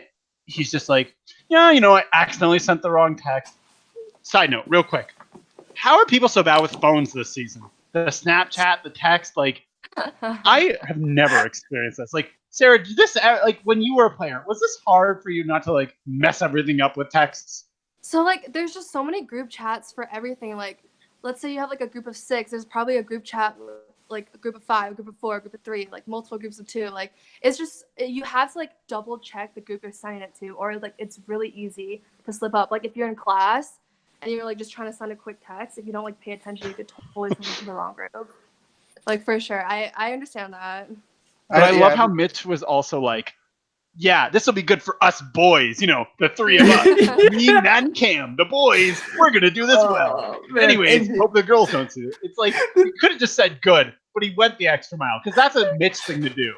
he's just like, I accidentally sent the wrong text. Side note, real quick. How are people so bad with phones this season? The Snapchat, the text, like, I have never experienced this. Like, Sarah, did this, like, when you were a player, was this hard for you not to, like, mess everything up with texts? So, like, there's just so many group chats for everything. Like, let's say you have, like, a group of 6. There's probably a group chat with, like, a group of 5, a group of 4, a group of 3, like, multiple groups of 2. Like, it's just, you have to, like, double check the group you're signing it to, or, like, it's really easy to slip up. Like, if you're in class and you're, like, just trying to send a quick text, if you don't, like, pay attention, you could totally send it to the wrong group. Like, for sure. I understand that. But I love how Mitch was also like, yeah, this will be good for us boys, the 3 of us. Me, Matt, and Cam, the boys, we're going to do this well. Man. Anyways, hope the girls don't see it. It's like, he could have just said good, but he went the extra mile, because that's a Mitch thing to do.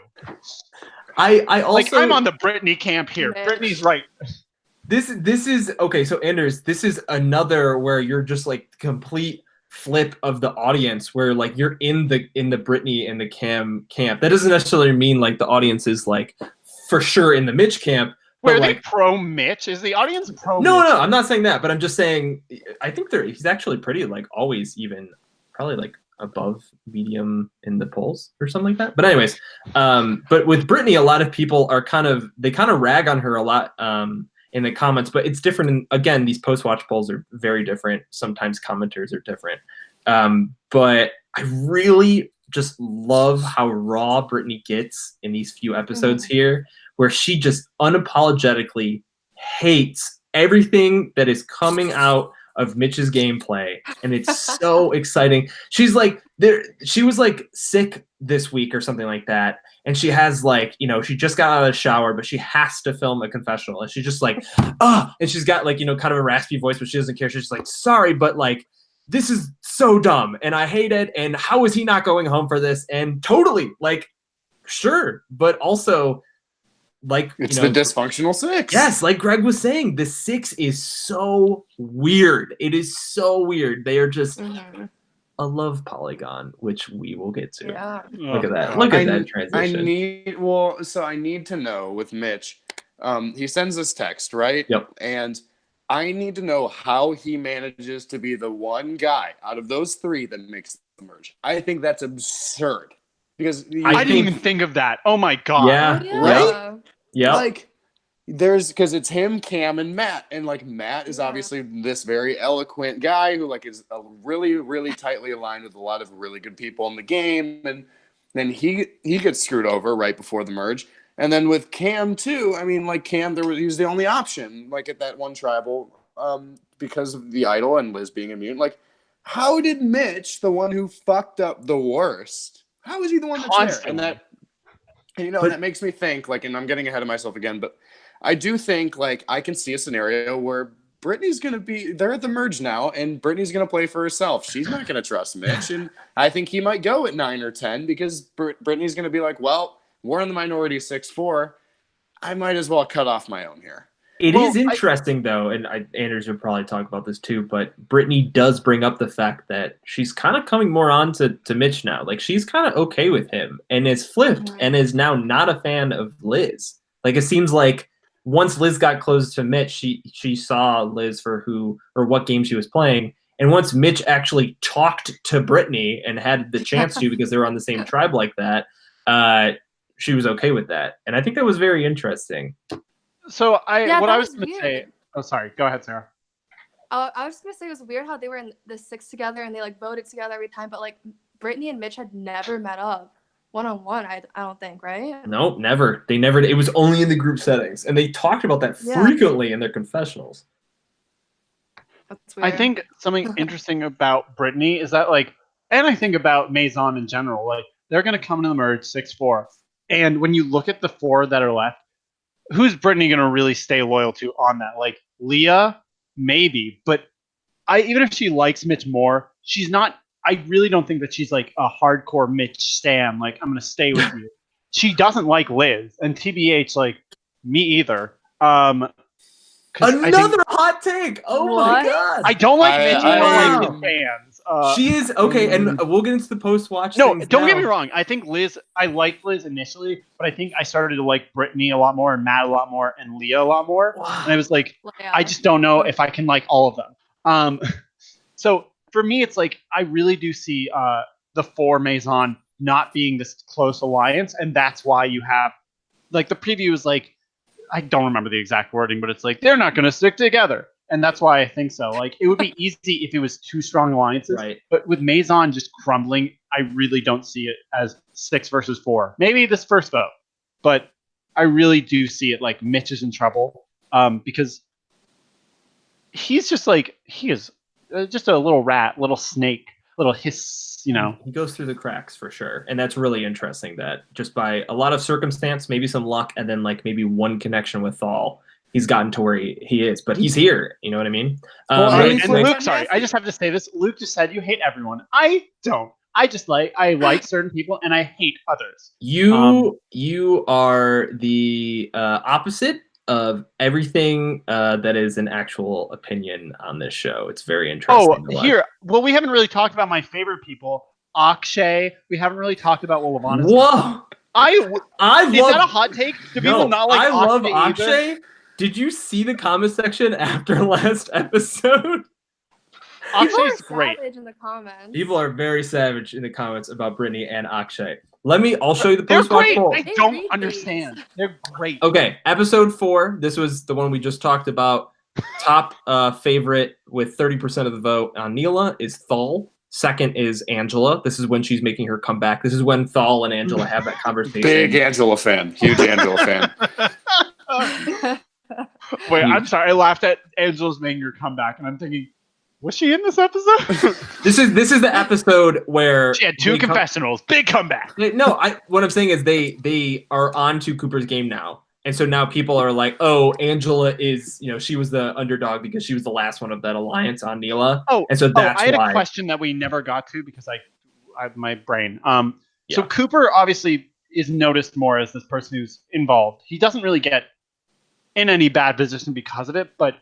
I also Like, I'm on the Brittany camp here. Mitch. Brittany's right. This is okay. So Anders, this is another where you're just like complete flip of the audience, where like you're in the Brittany and the Cam camp. That doesn't necessarily mean like the audience is like for sure in the Mitch camp. Wait, But are like, they pro Mitch? Is the audience pro no, Mitch? no, I'm not saying that, but I'm just saying I think he's actually pretty like always even probably like above medium in the polls or something like that. But anyways, but with Brittany, a lot of people are kind of rag on her a lot in the comments, but it's different. And again, these post-watch polls are very different. Sometimes commenters are different. But I really just love how raw Brittany gets in these few episodes here, where she just unapologetically hates everything that is coming out of Mitch's gameplay, and it's so exciting. She's like, she was like sick this week or something like that, and she has like, she just got out of the shower, but she has to film a confessional, and she's just like, and she's got like, kind of a raspy voice, but she doesn't care. She's just like, sorry, but like, this is so dumb, and I hate it, and how is he not going home for this? And totally, like, sure, but also, like, it's the dysfunctional 6. Yes, like Greg was saying, the 6 is so weird. It is so weird. They are just a love polygon, which we will get to. Yeah. Look at that. Look at that transition. I need to know with Mitch. He sends this text, right? Yep. And I need to know how he manages to be the one guy out of those 3 that makes the merge. I think that's absurd. Because I didn't even think of that. Oh my god. Yeah. Oh, yeah. Right? Yeah. Like, because it's him, Cam, and Matt, and like Matt is obviously this very eloquent guy who like is really, really tightly aligned with a lot of really good people in the game, and then he gets screwed over right before the merge. And then with Cam too, I mean, like Cam, he was the only option, like at that one tribal, because of the idol and Liz being immune. Like, how did Mitch, the one who fucked up the worst, how is he the one that's there? And that, and that makes me think, like, and I'm getting ahead of myself again, but I do think, like, I can see a scenario where Brittany's going to they're at the merge now, and Brittany's going to play for herself. She's not going to trust Mitch, and I think he might go at 9 or 10 because Brittany's going to be like, well, we're in the minority 6-4. I might as well cut off my own here. It is interesting, though, and Anders will probably talk about this too, but Brittany does bring up the fact that she's kind of coming more on to Mitch now. Like, she's kind of okay with him and is flipped and is now not a fan of Liz. Like, it seems like once Liz got close to Mitch, she saw Liz for who or what game she was playing. And once Mitch actually talked to Brittany and had the chance to, because they were on the same tribe like that, she was okay with that. And I think that was very interesting. So I was going to weird. say, oh, sorry, go ahead, Sarah. I was going to say it was weird how they were in the 6 together and they like voted together every time, but like Brittany and Mitch had never met up one-on-one, I don't think, right? Nope, never. They never. It was only in the group settings, and they talked about that frequently in their confessionals. That's weird. I think something interesting about Brittany is that, like, and I think about Maison in general, like, they're going to come into the merge 6-4. And when you look at the 4 that are left, who's Brittany going to really stay loyal to on that? Like, Leah, maybe. But even if she likes Mitch more, she's not. I really don't think that she's like a hardcore Mitch stan. Like, I'm going to stay with you. She doesn't like Liz. And TBH, like, me either. Another hot take. Oh my god. I don't like Mitch. I don't like his fans. She is okay, and we'll get into the post-watch. No, don't get me wrong. I think Liz. I liked Liz initially, but I think I started to like Brittany a lot more, and Matt a lot more, and Leah a lot more. And I was like, I just don't know if I can like all of them. So for me, it's like I really do see the 4 Maison not being this close alliance, and that's why you have like the preview is like. I don't remember the exact wording, but it's like they're not going to stick together, and that's why I think so. Like, it would be easy if it was 2 strong alliances, right? But with Maison just crumbling, I really don't see it as 6 versus 4. Maybe this first vote, but I really do see it like Mitch is in trouble because he's just like he is just a little rat, little snake, little hiss. He goes through the cracks for sure, and that's really interesting. That just by a lot of circumstance, maybe some luck, and then like maybe one connection with Thal, he's gotten to where he is. But he's here. You know what I mean? And Luke, sorry, I just have to say this. Luke just said you hate everyone. I don't. I like certain people and I hate others. You are the opposite of everything that is an actual opinion on this show. It's very interesting. Well, we haven't really talked about my favorite people. Akshay. We haven't really talked about what Levana's. Whoa! Is that a hot take? Do people not like Akshay? I love Akshay. Akshay. Did you see the comment section after last episode? Akshay's great. Savage in the comments. People are very savage in the comments about Brittany and Akshay. I'll show you the They're post-watch great. poll. I don't understand. They're great. Okay, episode 4. This was the one we just talked about. Top favorite with 30% of the vote on Neela is Thal. Second is Angela. This is when she's making her comeback. This is when Thal and Angela have that conversation. Big Angela fan. Huge Angela fan. Wait, I'm sorry. I laughed at Angela's making her comeback, and I'm thinking, was she in this episode? This is the episode where she had 2 confessionals. Big comeback. No, what I'm saying is they are on to Cooper's game now. And so now people are like, oh, Angela is, she was the underdog because she was the last one of that alliance on Neela. And so that's I had why. A question that we never got to because I have my brain. So Cooper obviously is noticed more as this person who's involved. He doesn't really get in any bad position because of it, but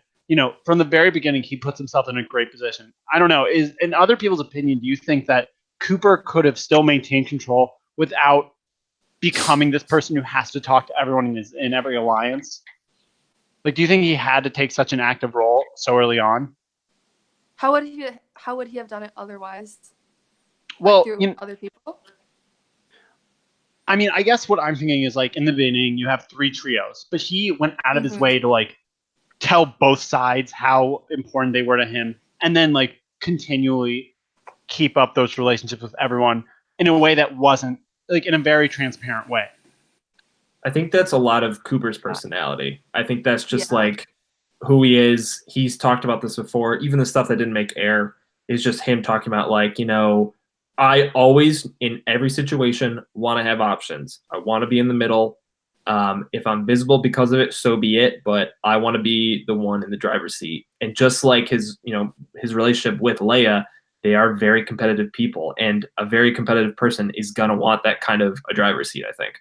from the very beginning, he puts himself in a great position. I don't know. In other people's opinion, do you think that Cooper could have still maintained control without becoming this person who has to talk to everyone in every alliance? Like, do you think he had to take such an active role so early on? How would he have done it otherwise? Well, through other people. I mean, I guess what I'm thinking is like in the beginning, you have 3 trios, but he went out of his way to like tell both sides how important they were to him, and then like continually keep up those relationships with everyone in a way that wasn't like in a very transparent way. I think that's a lot of Cooper's personality. I think that's just like who he is. He's talked about this before. Even the stuff that didn't make air is just him talking about like, I always in every situation want to have options. I want to be in the middle. If I'm visible because of it, so be it. But I want to be the one in the driver's seat. And just like his relationship with Leia, they are very competitive people, and a very competitive person is gonna want that kind of a driver's seat, I think.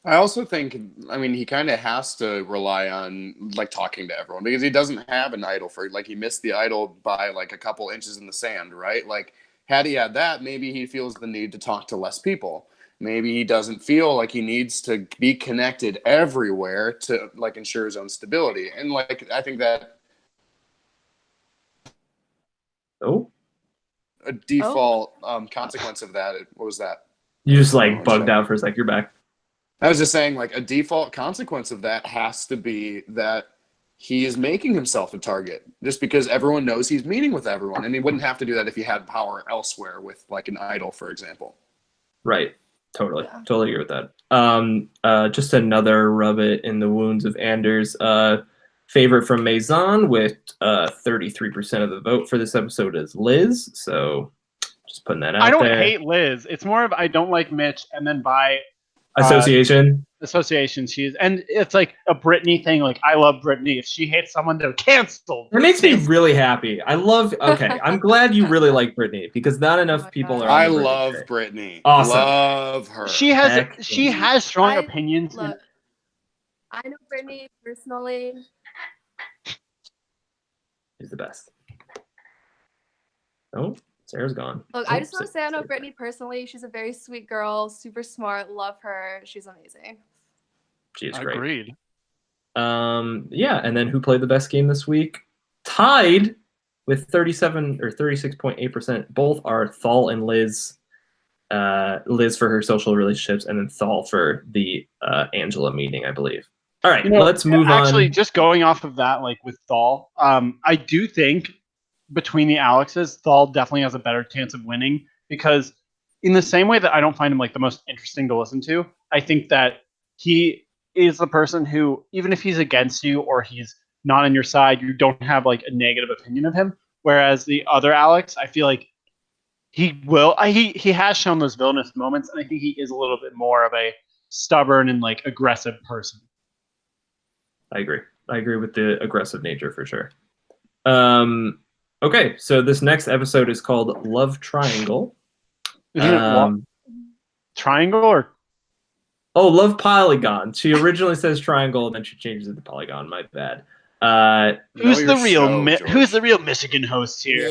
I also think, he kind of has to rely on like talking to everyone because he doesn't have an idol he missed the idol by like a couple inches in the sand, right? Like had he had that, maybe he feels the need to talk to less people. Maybe he doesn't feel like he needs to be connected everywhere to like ensure his own stability. And like, I think that a default consequence of that, what was that? You just like bugged out for a sec. You're back. I was just saying like a default consequence of that has to be that he is making himself a target just because everyone knows he's meeting with everyone. And he wouldn't have to do that if he had power elsewhere with like an idol, for example. Right. Totally agree with that. Just another rub it in the wounds of Anders. Favorite from Maison with 33% of the vote for this episode is Liz. So just putting that out there. I don't hate Liz. It's more of I don't like Mitch, and then by association. And it's like a Brittany thing. Like I love Brittany. If she hates someone, they're canceled. It makes me really happy. I'm glad you really like Brittany because not enough people are. I love Brittany. Awesome. Love her. She has strong opinions. Look, I know Brittany personally. She's the best. Oh, Sarah's gone. Look, I just want to say I know Brittany personally. She's a very sweet girl, super smart. Love her. She's amazing. She is great. Agreed. And then who played the best game this week? Tied with 37 or 36.8%. Both are Thal and Liz. Liz for her social relationships, and then Thal for the Angela meeting, I believe. All right, let's move on. Actually, just going off of that, like with Thal, I do think between the Alexes, Thal definitely has a better chance of winning because in the same way that I don't find him like the most interesting to listen to, I think that he is the person who, even if he's against you or he's not on your side, you don't have like a negative opinion of him. Whereas the other Alex, I feel like he will. He has shown those villainous moments, and I think he is a little bit more of a stubborn and like aggressive person. I agree with the aggressive nature for sure. Okay, so this next episode is called Love Triangle. Isn't it triangle or? Oh, love polygon. She originally says triangle, and then she changes it to polygon. My bad. Who's the real George. Michigan host here?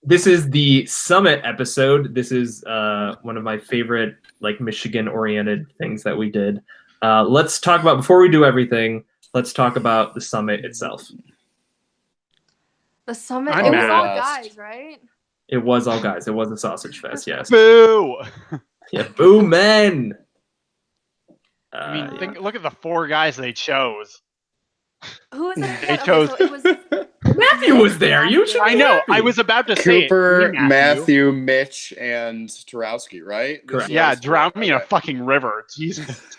This is the summit episode. This is one of my favorite like Michigan-oriented things that we did. Let's talk about before we do everything. Let's talk about the summit itself. The summit. I'm It was mad. all guys, right? It was all guys. It was a sausage fest. Yes. Boo! Yeah. Boo, men. I mean, look at the 4 guys they chose. Who was it They again? chose- Okay, so it was Matthew was there. You should. I be know. happy. I was about to say Cooper, it. Matthew, Mitch, and Tarowski, right? Correct. Yeah, Those drown four. me in a Okay. fucking river. Jesus.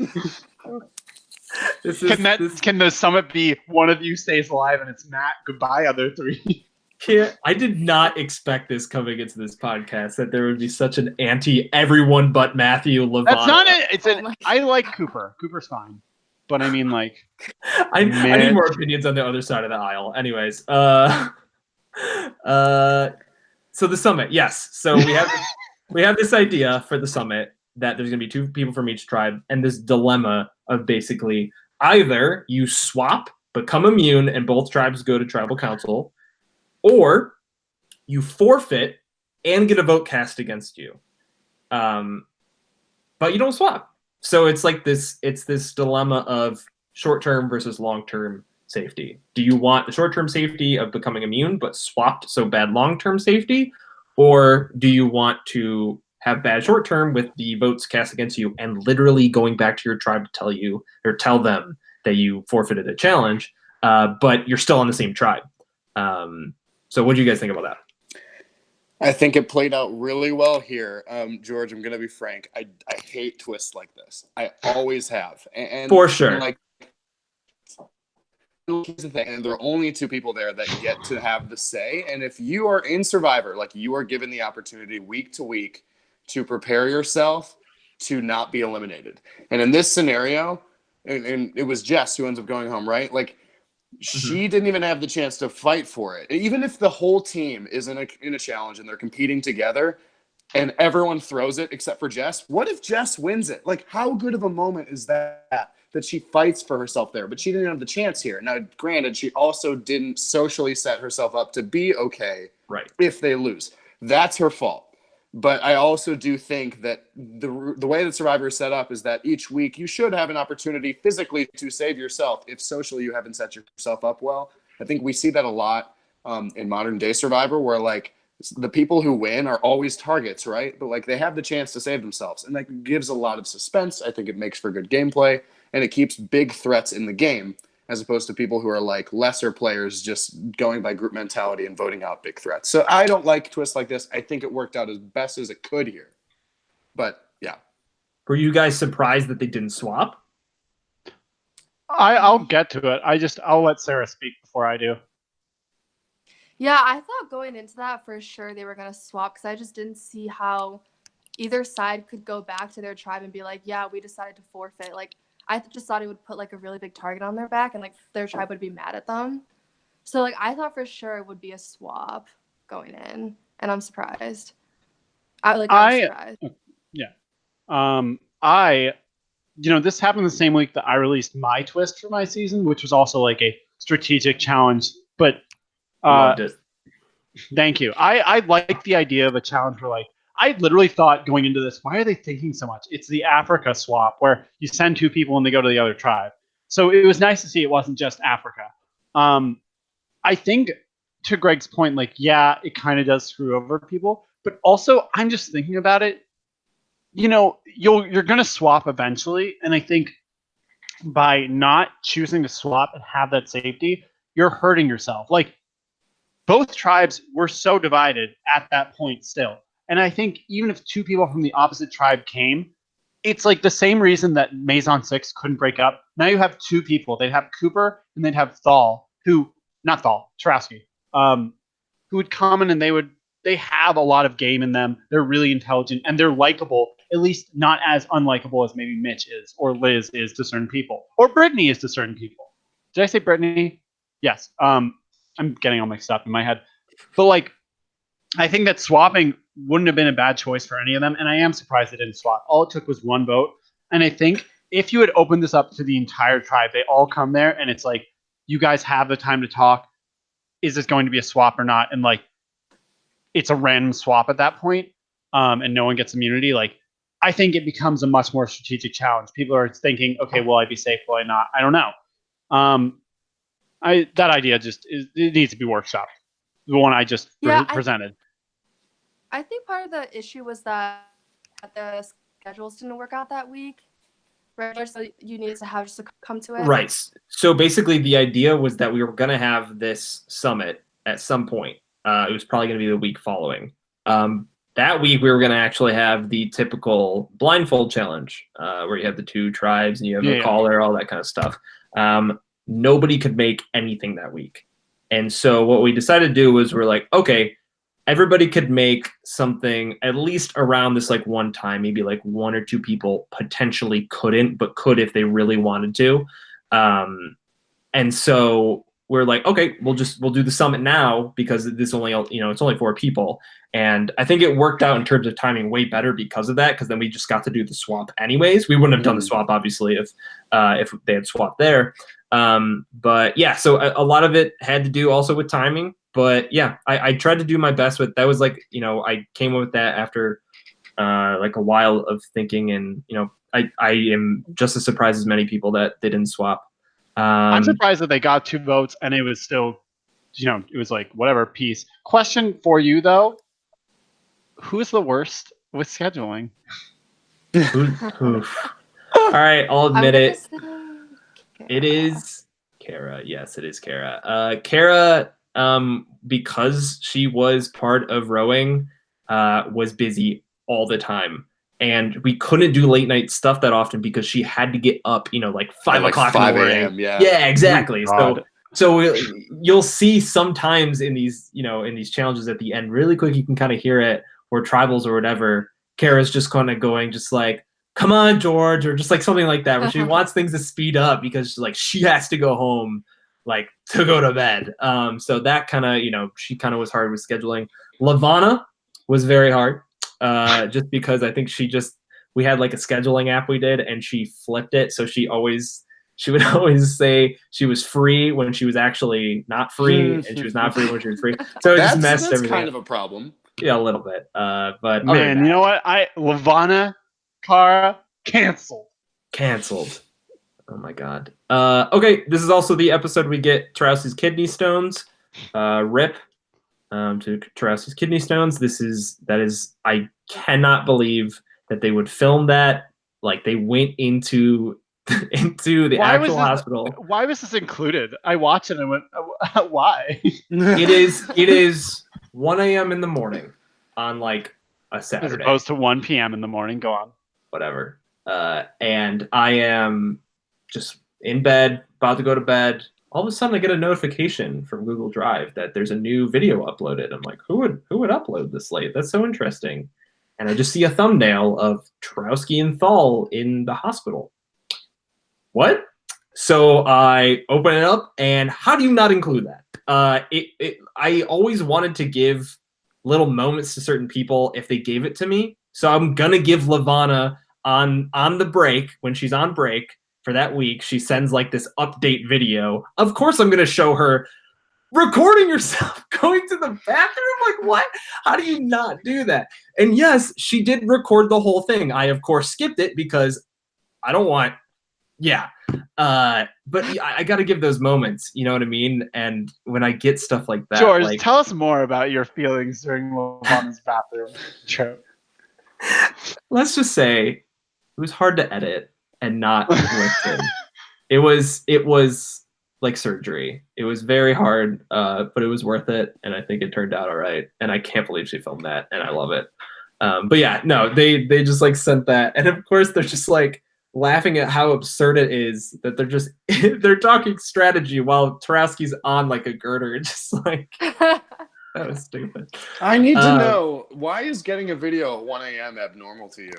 This Can the summit be one of you stays alive and it's Matt? Goodbye, other 3. I did not expect this coming into this podcast that there would be such an anti everyone but Matthew Levant. That's not it. It's Oh an. my- I like Cooper. Cooper's fine, but I mean, like, I need Mitch. more opinions on the other side of the aisle. Anyways, so the summit, yes. So we have this idea for the summit that there's gonna be 2 people from each tribe, and this dilemma of basically either you swap, become immune, and both tribes go to tribal council, or you forfeit and get a vote cast against you. But you don't swap. So it's like this dilemma of short-term versus long-term safety. Do you want the short-term safety of becoming immune but swapped so bad long-term safety? Or do you want to have bad short-term with the votes cast against you and literally going back to your tribe to tell them that you forfeited a challenge, but you're still on the same tribe? So what do you guys think about that? I think it played out really well here. George, I'm going to be frank. I hate twists like this. I always have. And For sure. Like, here's the thing. And there are only 2 people there that get to have the say. And if you are in Survivor, like you are given the opportunity week to week to prepare yourself to not be eliminated. And in this scenario, and it was Jess who ends up going home, right? Like, she didn't even have the chance to fight for it. Even if the whole team is in a challenge and they're competing together and everyone throws it except for Jess, what if Jess wins it? Like, how good of a moment is that she fights for herself there? But she didn't have the chance here. Now, granted, she also didn't socially set herself up to be okay Right. if they lose. That's her fault. But I also do think that the way that Survivor is set up is that each week you should have an opportunity physically to save yourself if socially you haven't set yourself up well. I think we see that a lot in modern day Survivor, where like the people who win are always targets, right? But like they have the chance to save themselves, and that gives a lot of suspense. I think it makes for good gameplay, and it keeps big threats in the game, as opposed to people who are like lesser players just going by group mentality and voting out big threats. So I don't like twists like this. I think it worked out as best as it could here. But yeah. Were you guys surprised that they didn't swap? I'll get to it. I'll let Sarah speak before I do. Yeah, I thought going into that for sure they were gonna swap because I just didn't see how either side could go back to their tribe and be like, yeah, we decided to forfeit. Like, I just thought it would put like a really big target on their back and like their tribe would be mad at them. So like I thought for sure it would be a swap going in, and I'm surprised. I was surprised. This happened the same week that I released my twist for my season, which was also like a strategic challenge. But Loved it. thank you. I like the idea of a challenge where like I literally thought going into this, why are they thinking so much? It's the Africa swap where you send 2 people and they go to the other tribe. So it was nice to see it wasn't just Africa. I think to Greg's point, like, yeah, it kind of does screw over people, but also I'm just thinking about it. You're going to swap eventually. And I think by not choosing to swap and have that safety, you're hurting yourself. Like both tribes were so divided at that point still. And I think even if 2 people from the opposite tribe came, it's like the same reason that Maison 6 couldn't break up. Now you have 2 people. They'd have Cooper and they'd have Tarowski, who would come in and they have a lot of game in them. They're really intelligent and they're likable, at least not as unlikable as maybe Mitch is or Liz is to certain people or Brittany is to certain people. Did I say Brittany? Yes. I'm getting all mixed up in my head. But like, I think that swapping wouldn't have been a bad choice for any of them. And I am surprised they didn't swap. All it took was one vote. And I think if you had opened this up to the entire tribe, they all come there and it's like, you guys have the time to talk. Is this going to be a swap or not? And like, it's a random swap at that point, and no one gets immunity. Like, I think it becomes a much more strategic challenge. People are thinking, okay, will I be safe? Will I not? I don't know. That idea it needs to be workshopped. The one I just presented. I think part of the issue was that the schedules didn't work out that week. Right, so you needed to have just to come to it. Right. So basically, the idea was that we were going to have this summit at some point. It was probably going to be the week following. That week, we were going to actually have the typical blindfold challenge, where you have the two tribes and you have a caller, all that kind of stuff. Nobody could make anything that week. And so what we decided to do was we're like, okay, everybody could make something at least around this like one time. Maybe like one or two people potentially couldn't, but could if they really wanted to. And so we're like, okay, we'll do the summit now because this only, it's only 4 people. And I think it worked out in terms of timing way better because of that, because then we just got to do the swap anyways. We wouldn't have done the swap, obviously, if they had swapped there. But yeah, so a lot of it had to do also with timing. But yeah, I tried to do my best with that. Was like, I came up with that after like a while of thinking, and I am just as surprised as many people that they didn't swap. I'm surprised that they got 2 votes and it was still, it was like whatever, peace. Question for you though: who's the worst with scheduling? Oof. All right, I'll admit it. It is Kara. Yes, it is Kara. Kara, because she was part of rowing, was busy all the time. And we couldn't do late night stuff that often because she had to get up, like 5 o'clock in the morning. Yeah, exactly. Oh, so you'll see sometimes in these, in these challenges at the end, really quick, you can kind of hear it, or tribals or whatever. Kara's just kind of going, just like, come on, George, or just like something like that, where she wants things to speed up because she has to go home, like to go to bed. So that kind of, she kind of was hard with scheduling. Lavana was very hard. Just because I think we had like a scheduling app we did and she flipped it. So she would always say she was free when she was actually not free, and she was not free when she was free. So it just messed everything. That's kind of a problem. Yeah, a little bit. But man, you know what? Lavana, Kara, canceled. Oh my god. Okay, this is also the episode we get Trousey's kidney stones. RIP. To Trousey's kidney stones. That is I cannot believe that they would film that. Like, they went into the actual hospital. Why was this included? I watched it and went, why? It is 1 a.m. in the morning on like a Saturday. As opposed to 1 p.m. in the morning. Go on. Whatever. And I am just in bed, about to go to bed. All of a sudden I get a notification from Google Drive that there's a new video uploaded. I'm like, who would upload this late? That's so interesting. And I just see a thumbnail of Trousky and Thal in the hospital. What? So I open it up, and how do you not include that? I always wanted to give little moments to certain people if they gave it to me. So I'm gonna give Lavana on the break, when she's on break for that week, she sends like this update video. Of course I'm gonna show her recording yourself going to the bathroom. Like, what? How do you not do that? And yes, she did record the whole thing. I of course skipped it because I don't want but I got to give those moments, you know what I mean? And when I get stuff like that, George, tell us more about your feelings during Lavana's bathroom trip. Let's just say it was hard to edit and not listen. It was like surgery. It was very hard, but it was worth it, and I think it turned out all right. And I can't believe she filmed that, and I love it. But yeah, no, they just like sent that, and of course they're just like laughing at how absurd it is that they're talking strategy while Tarowski's on like a girder. Just like, that was stupid. I need to know, why is getting a video at 1 a.m. abnormal to you?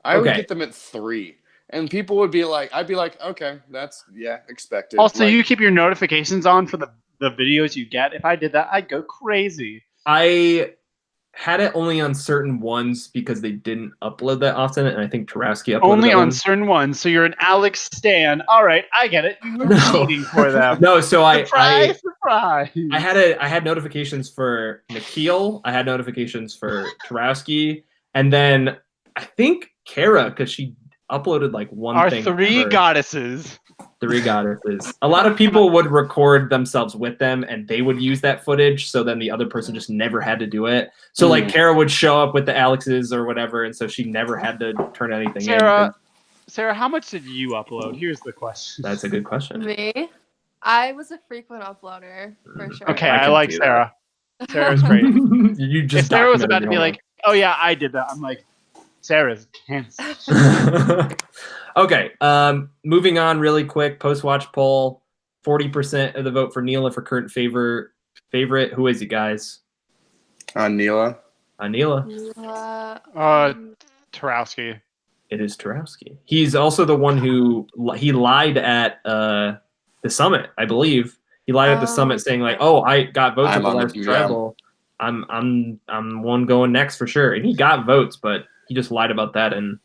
I would get them at 3. And people would be like, I'd be like, okay, that's, expected. Also, you keep your notifications on for the videos you get. If I did that, I'd go crazy. had it only on certain ones because they didn't upload that often, and I think Tarowski uploaded Only that on one. certain ones. So you're an Alex Stan. All right, I get it. You were No. cheating for them. No, so Surprise, surprise. I had notifications for Nikhil, I had notifications for Tarowski, and then I think Kara, because she uploaded like one Our thing. 3 goddesses. 3 goddesses. A lot of people would record themselves with them, and they would use that footage, so then the other person just never had to do it. So like Kara would show up with the Alexes or whatever, and so she never had to turn anything in. Sarah, how much did you upload? Here's the question. That's a good question. Me? I was a frequent uploader for sure. Okay, I I can like see Sarah. Sarah's great. You just If Sarah was about to documented be your like, "Oh yeah, I did that," I'm like, Sarah's cancer. homework. Okay, moving on really quick. Post-watch poll, 40% of the vote for Neela for current favorite. Who is it, guys? Neela. Neela. Tarowski. It is Tarowski. He's also the one who he lied at the summit, I believe. He lied at the summit saying like, "Oh, I got votes at the last tribal. I'm one going next for sure." And he got votes, but he just lied about that, and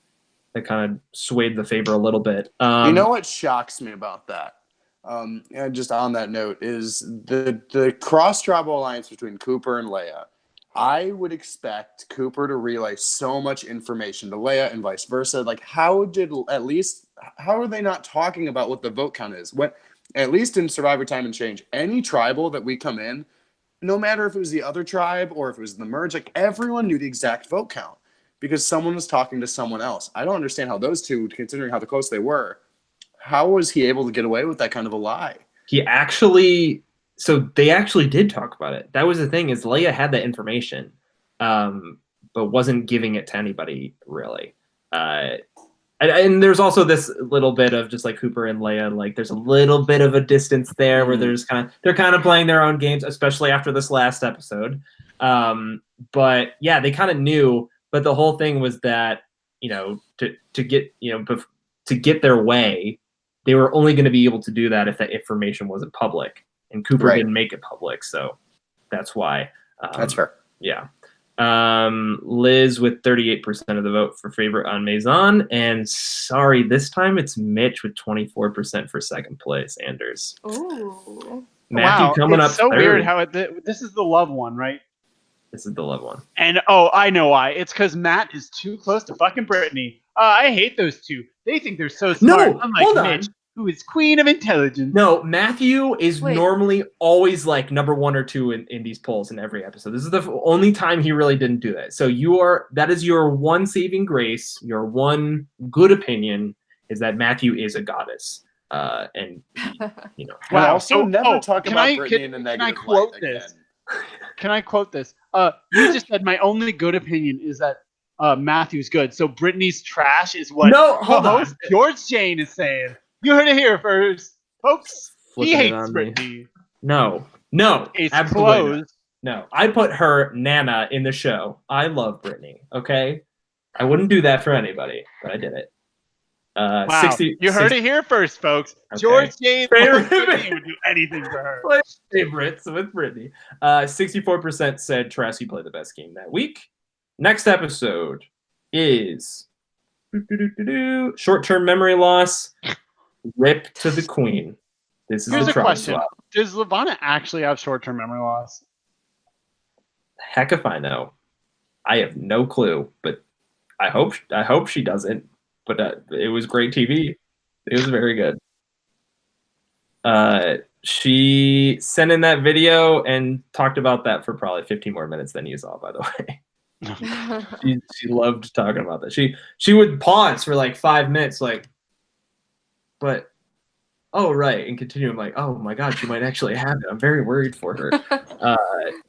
that kind of swayed the favor a little bit. You know what shocks me about that? And just on that note, is the cross tribal alliance between Cooper and Leia. I would expect Cooper to relay so much information to Leia and vice versa. Like, how are they not talking about what the vote count is? At least in Survivor Time and Change, any tribal that we come in, no matter if it was the other tribe or if it was the merge, like everyone knew the exact vote count because someone was talking to someone else. I don't understand how those two, considering how close they were, how was he able to get away with that kind of a lie? So they actually did talk about it. That was the thing, is Leia had that information, but wasn't giving it to anybody really. And there's also this little bit of just like Cooper and Leia, like there's a little bit of a distance there where they're kind of playing their own games, especially after this last episode. But yeah, they kind of knew. But the whole thing was that, to get their way, they were only going to be able to do that if that information wasn't public. And Cooper didn't make it public, so that's why. That's fair. Yeah. Liz with 38% of the vote for favorite on Maison, and sorry, this time it's Mitch with 24% for second place. Anders. Ooh. Matthew coming up so third. Weird how this is the love one, right? This is the love one. And I know why. It's because Matt is too close to fucking Brittany. I hate those two. They think they're so smart. Unlike Mitch, who is queen of intelligence. No, Matthew is normally always like number 1 or 2 in these polls in every episode. This is the only time he really didn't do that. So that is your one saving grace, your one good opinion is that Matthew is a goddess. And Wow. Also, never talk about Brittany in a negative light again. Can I quote this? You just said my only good opinion is that Matthew's good. So Brittany's trash is what host George Jayne is saying. You heard it here first, folks. He hates Brittany. No, it's absolutely closed. No, I put her Nana in the show. I love Brittany. Okay, I wouldn't do that for anybody, but I did it. Wow, you heard it here first, folks. Okay. George Jayne would do anything for her. Favorites with Brittany. 64% said Tarowski played the best game that week. Next episode is short-term memory loss. Rip to the queen. This is Here's the a question. Swap. Does Lavana actually have short-term memory loss? Heck if I know. I have no clue, but I hope she doesn't. But it was great TV. It was very good. She sent in that video and talked about that for probably 15 more minutes than you saw, by the way. She loved talking about that. She would pause for like 5 minutes, like, but oh right, and continue. I'm like, oh my god, she might actually have it. I'm very worried for her.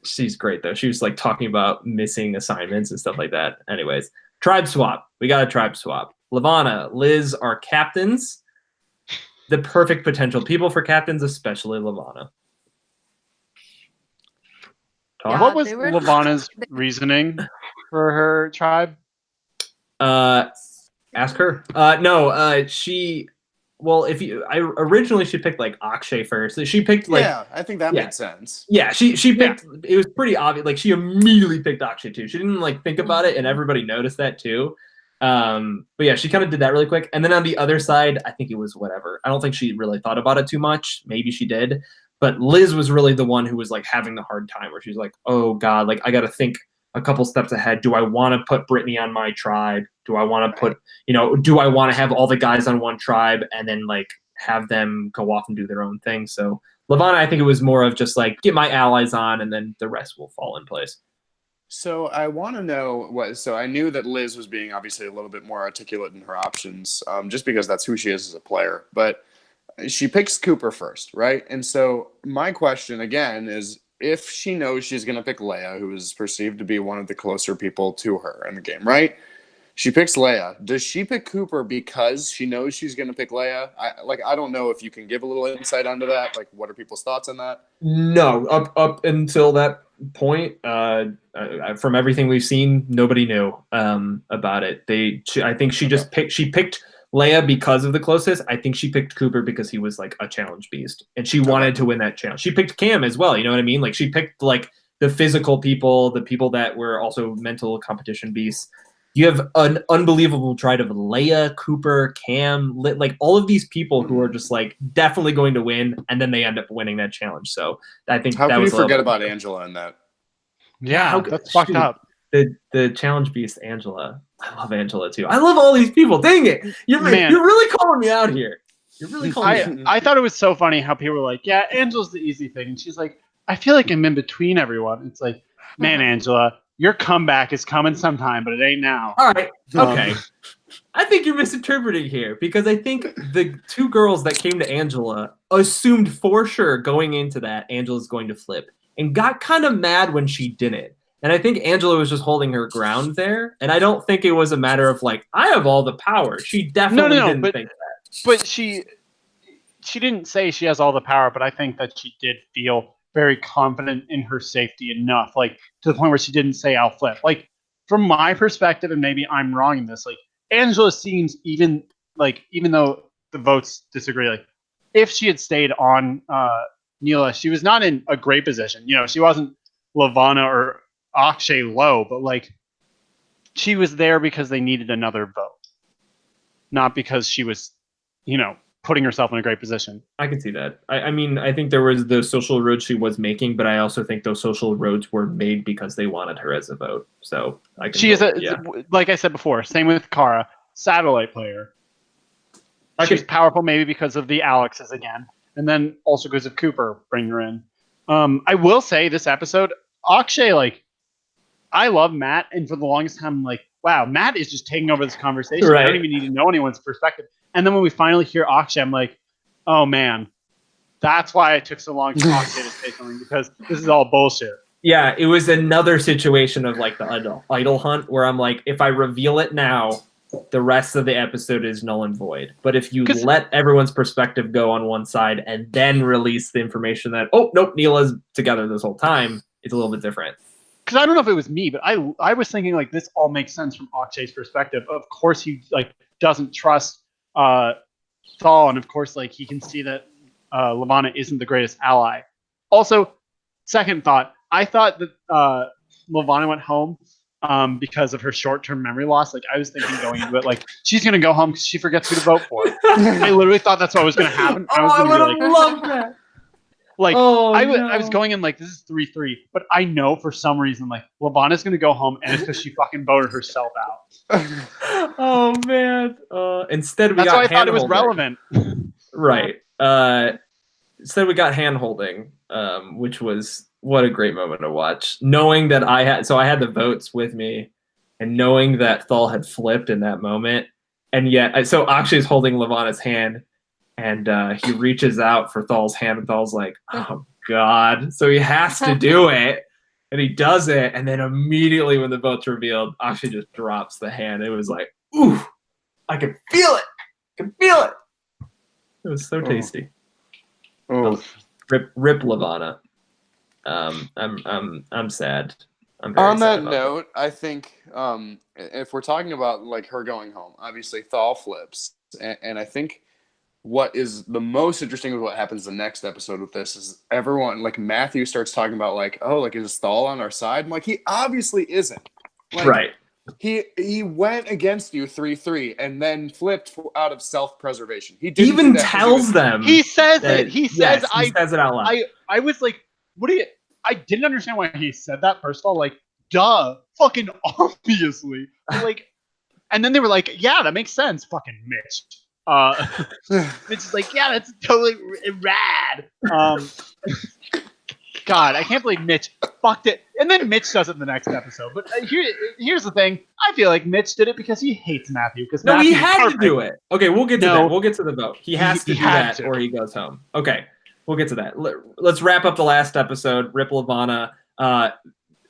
She's great though. She was like talking about missing assignments and stuff like that. Anyways, tribe swap. We got a tribe swap. Lavana, Liz are captains. The perfect potential people for captains, especially Lavana. Yeah, what was Lavana's reasoning for her tribe? Ask her. No, she well, originally she picked like Akshay first. She picked like Yeah, I think that yeah. made sense. Yeah, she picked. It was pretty obvious. Like she immediately picked Akshay too. She didn't like think about it, and everybody noticed that too. But yeah, she kind of did that really quick. And then on the other side, I think it was whatever. I don't think she really thought about it too much. Maybe she did, but Liz was really the one who was like having the hard time, where she's like, "Oh God, like I got to think a couple steps ahead. Do I want to put Brittany on my tribe? Do I want to put, do I want to have all the guys on one tribe and then like have them go off and do their own thing?" So Levana, I think it was more of just like get my allies on, and then the rest will fall in place. So I want to know what. So I knew that Liz was being obviously a little bit more articulate in her options, just because that's who she is as a player. But she picks Cooper first, right? And so my question again is, if she knows she's going to pick Leia, who is perceived to be one of the closer people to her in the game, right? She picks Leia. Does she pick Cooper because she knows she's going to pick Leia? I don't know if you can give a little insight onto that. Like, what are people's thoughts on that? No, up until that point, from everything we've seen, nobody knew about it. I think she just picked Leia because of the closest. I think she picked Cooper because he was like a challenge beast, and she wanted to win that challenge. She picked Cam as well. You know what I mean? Like she picked like the physical people, the people that were also mental competition beasts. You have an unbelievable tribe of Leia, Cooper, Cam, like all of these people who are just like definitely going to win, and then they end up winning that challenge. So I think how that can was you forget about Angela in that? Yeah, that's fucked up. The challenge beast, Angela. I love Angela too. I love all these people. Dang it, you're really calling me out here. You're really calling me out. I thought it was so funny how people were like, "Yeah, Angela's the easy thing," and she's like, "I feel like I'm in between everyone." It's like, man, Angela, your comeback is coming sometime, but it ain't now. All right, okay. I think you're misinterpreting here, because I think the two girls that came to Angela assumed for sure going into that Angela's going to flip, and got kind of mad when she didn't. And I think Angela was just holding her ground there, and I don't think it was a matter of like, I have all the power. She definitely didn't think that. But she didn't say she has all the power, but I think that she did feel very confident in her safety enough, like to the point where she didn't say I'll flip. Like from my perspective, and maybe I'm wrong in this, like Angela seems even though the votes disagree, like if she had stayed on Neela, she was not in a great position. She wasn't Levana or Akshay low, but like she was there because they needed another vote, not because she was, putting herself in a great position. I can see that. I mean, I think there was the social roads she was making, but I also think those social roads were made because they wanted her as a vote. So she is like I said before, same with Kara, satellite player. She's powerful maybe because of the Alexes again, and then also because of Cooper bringing her in. I will say this episode, Akshay, like, I love Matt, and for the longest time, I'm like, wow, Matt is just taking over this conversation. Right. I don't even need to know anyone's perspective. And then when we finally hear Akshay, I'm like, oh man, that's why it took so long for Akshay to say something, because this is all bullshit. Yeah, it was another situation of like the idol hunt where I'm like, if I reveal it now, the rest of the episode is null and void. But if you let everyone's perspective go on one side and then release the information that, oh, nope, Neela's together this whole time, it's a little bit different. Because I don't know if it was me, but I was thinking like this all makes sense from Akshay's perspective. Of course, he like doesn't trust Thal, and of course, like he can see that Levana isn't the greatest ally. Also, second thought, I thought that Levana went home because of her short-term memory loss. Like I was thinking going into it, like she's gonna go home because she forgets who to vote for. I literally thought that's what was gonna happen. I would have loved that. Like I was going in like this is 3-3, but I know for some reason like Levana's gonna go home, and it's because she fucking voted herself out. Oh man! Instead that's why I thought it was relevant. Right. Instead we got hand holding, which was what a great moment to watch. Knowing that I had the votes with me, and knowing that Thal had flipped in that moment, and yet so Akshay's holding Levana's hand. And he reaches out for Thal's hand, and Thal's like, oh, God. So he has to do it, and he does it. And then immediately when the vote's revealed, Akshay just drops the hand. It was like, ooh, I can feel it. I can feel it. It was so tasty. Oh. Rip Levana. I'm sad. I'm very on sad that note, I think if we're talking about like her going home, obviously Thal flips. And I think what is the most interesting of what happens the next episode with this is everyone, like Matthew starts talking about like, oh, like is Thal on our side? I'm like, he obviously isn't. Like, Right. He went against you 3-3 and then flipped out of self-preservation. He He didn't even do that 'cause he tells was- them. He says that- it. He yes, says he says it out loud. I was like, what do you? I didn't understand why he said that. First of all, like, duh, fucking obviously. But, like, and then they were like, yeah, that makes sense. Fucking Mitch. Mitch is like, yeah, that's totally rad. God, I can't believe Mitch fucked it. And then Mitch does it in the next episode. But here's the thing. I feel like Mitch did it because he hates Matthew. Because No, he Matthew's had perfect. to do it. Okay, we'll get to No. that. We'll get to the vote. He has to He do had that to. or he goes home. Okay, we'll get to that. Let's wrap up the last episode. Rip Lavana,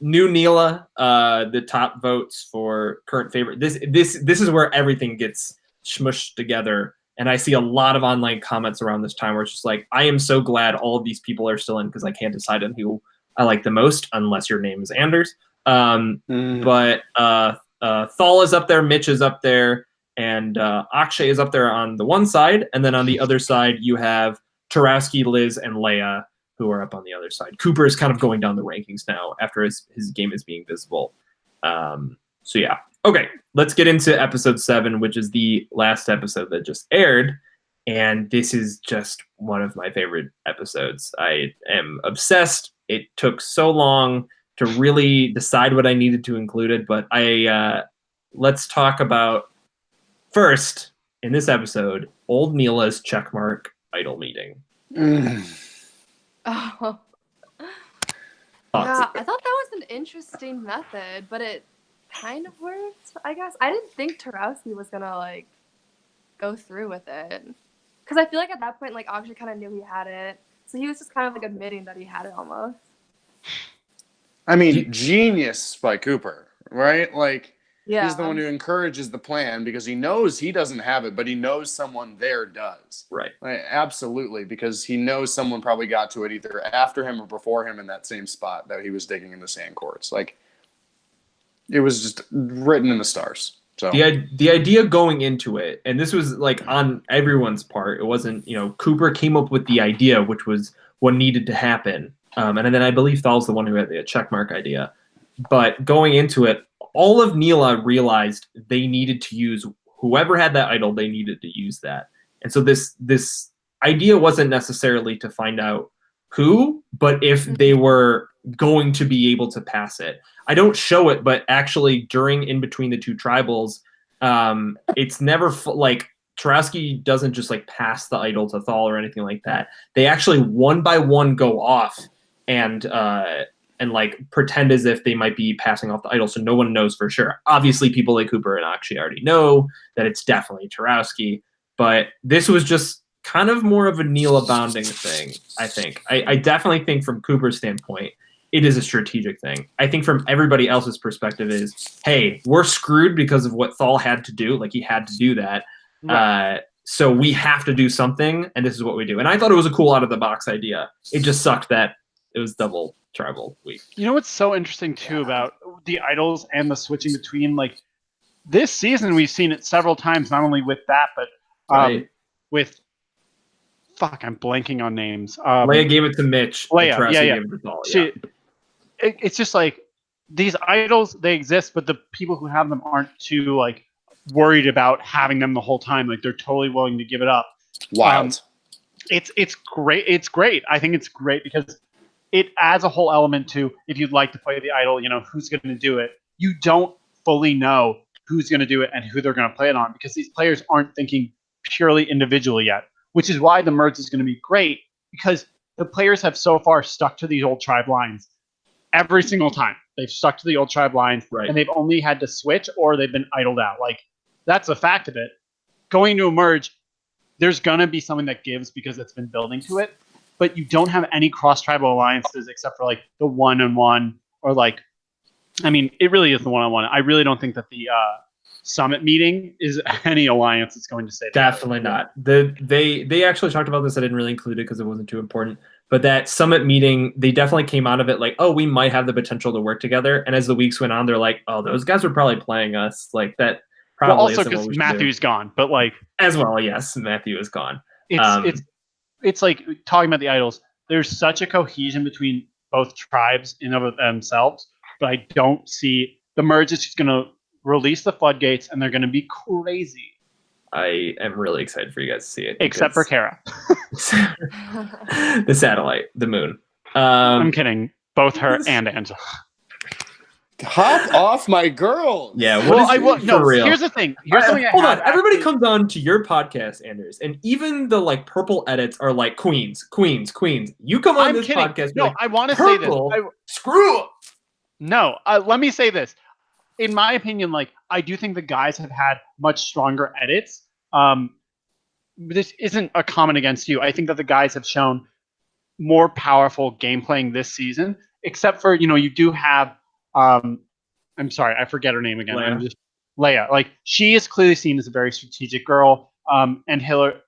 new Neela, the top votes for current favorite. This is where everything gets smushed together. And I see a lot of online comments around this time where it's just like, I am so glad all of these people are still in because I can't decide on who I like the most unless your name is Anders. But Thal is up there, Mitch is up there, and Akshay is up there on the one side. And then on the other side, you have Tarowski, Liz, and Leia, who are up on the other side. Cooper is kind of going down the rankings now after his game is being visible. So yeah. Okay, let's get into episode 7, which is the last episode that just aired. And this is just one of my favorite episodes. I am obsessed. It took so long to really decide what I needed to include it, but let's talk about first in this episode, old Neela's checkmark idol meeting. Oh. Thoughts? Yeah, I thought that was an interesting method, but it kind of worked, I guess. I didn't think Tarowski was gonna like go through with it, because I feel like at that point, like Akshay kind of knew he had it, so he was just kind of like admitting that he had it almost. I mean, genius by Cooper, right? Like, Yeah. he's the one who encourages the plan because he knows he doesn't have it, but he knows someone there does. Right. Like, absolutely, because he knows someone probably got to it either after him or before him in that same spot that he was digging in the sand courts. Like, it was just written in the stars. So the idea going into it, and this was like on everyone's part. It wasn't, Cooper came up with the idea, which was what needed to happen. And then I believe Thal's the one who had the checkmark idea. But going into it, all of Neela realized they needed to use whoever had that idol. They needed to use that, and so this idea wasn't necessarily to find out who, but if they were going to be able to pass it. I don't show it, but actually in between the two tribals, it's never like Tarowski doesn't just like pass the idol to Thal or anything like that. They actually one by one go off and like pretend as if they might be passing off the idol, so no one knows for sure. Obviously, people like Cooper and Akshay already know that it's definitely Tarowski, but this was just kind of more of a Neela bounding thing, I think. I definitely think from Cooper's standpoint, it is a strategic thing. I think from everybody else's perspective is, hey, we're screwed because of what Thal had to do. Like, he had to do that. Right. So we have to do something, and this is what we do. And I thought it was a cool out-of-the-box idea. It just sucked that it was double tribal week. You know what's so interesting, too, about the idols and the switching between, like, this season we've seen it several times, not only with that, but with... Fuck, I'm blanking on names. Leia gave it to Mitch. Leia, yeah. Gave it to Thal, it's just like these idols, they exist, but the people who have them aren't too like worried about having them the whole time. Like, they're totally willing to give it up. Wild. It's great. It's great. I think it's great because it adds a whole element to, if you'd like to play the idol, who's going to do it. You don't fully know who's going to do it and who they're going to play it on, because these players aren't thinking purely individually yet, which is why the merge is going to be great, because the players have so far stuck to these old tribe lines. Every single time they've stuck to the old tribe lines, and they've only had to switch or they've been idled out. Like, that's a fact of it. Going to a merge, there's going to be something that gives because it's been building to it, but you don't have any cross-tribal alliances except for like the one-on-one, or like, I mean, it really is the one-on-one. I really don't think that the summit meeting is any alliance that's going to stay together. Definitely not. They actually talked about this. I didn't really include it because it wasn't too important. But that summit meeting, they definitely came out of it like, oh, we might have the potential to work together. And as the weeks went on, they're like, oh, those guys were probably playing us. Like, that probably also isn't what because we should Matthew's do. gone, but like, as well, yes, Matthew is gone. It's like talking about the idols. There's such a cohesion between both tribes in and of themselves, but I don't see the merge is just going to release the floodgates and they're going to be crazy. I am really excited for you guys to see it. Except for Kara. The satellite, the moon. I'm kidding. Both her and Angela. Hop off my girl. Yeah, no, real? Here's the thing. Here's something hold on. Everybody comes on to your podcast, Anders, and even the like purple edits are like queens. You come on this podcast. No, like, I want to say this. Screw up. No, let me say this. In my opinion, like I do think the guys have had much stronger edits. This isn't a comment against you. I think that the guys have shown more powerful game playing this season, except for you do have. I'm sorry, I forget her name again. Leia. Like she is clearly seen as a very strategic girl. And Hillary.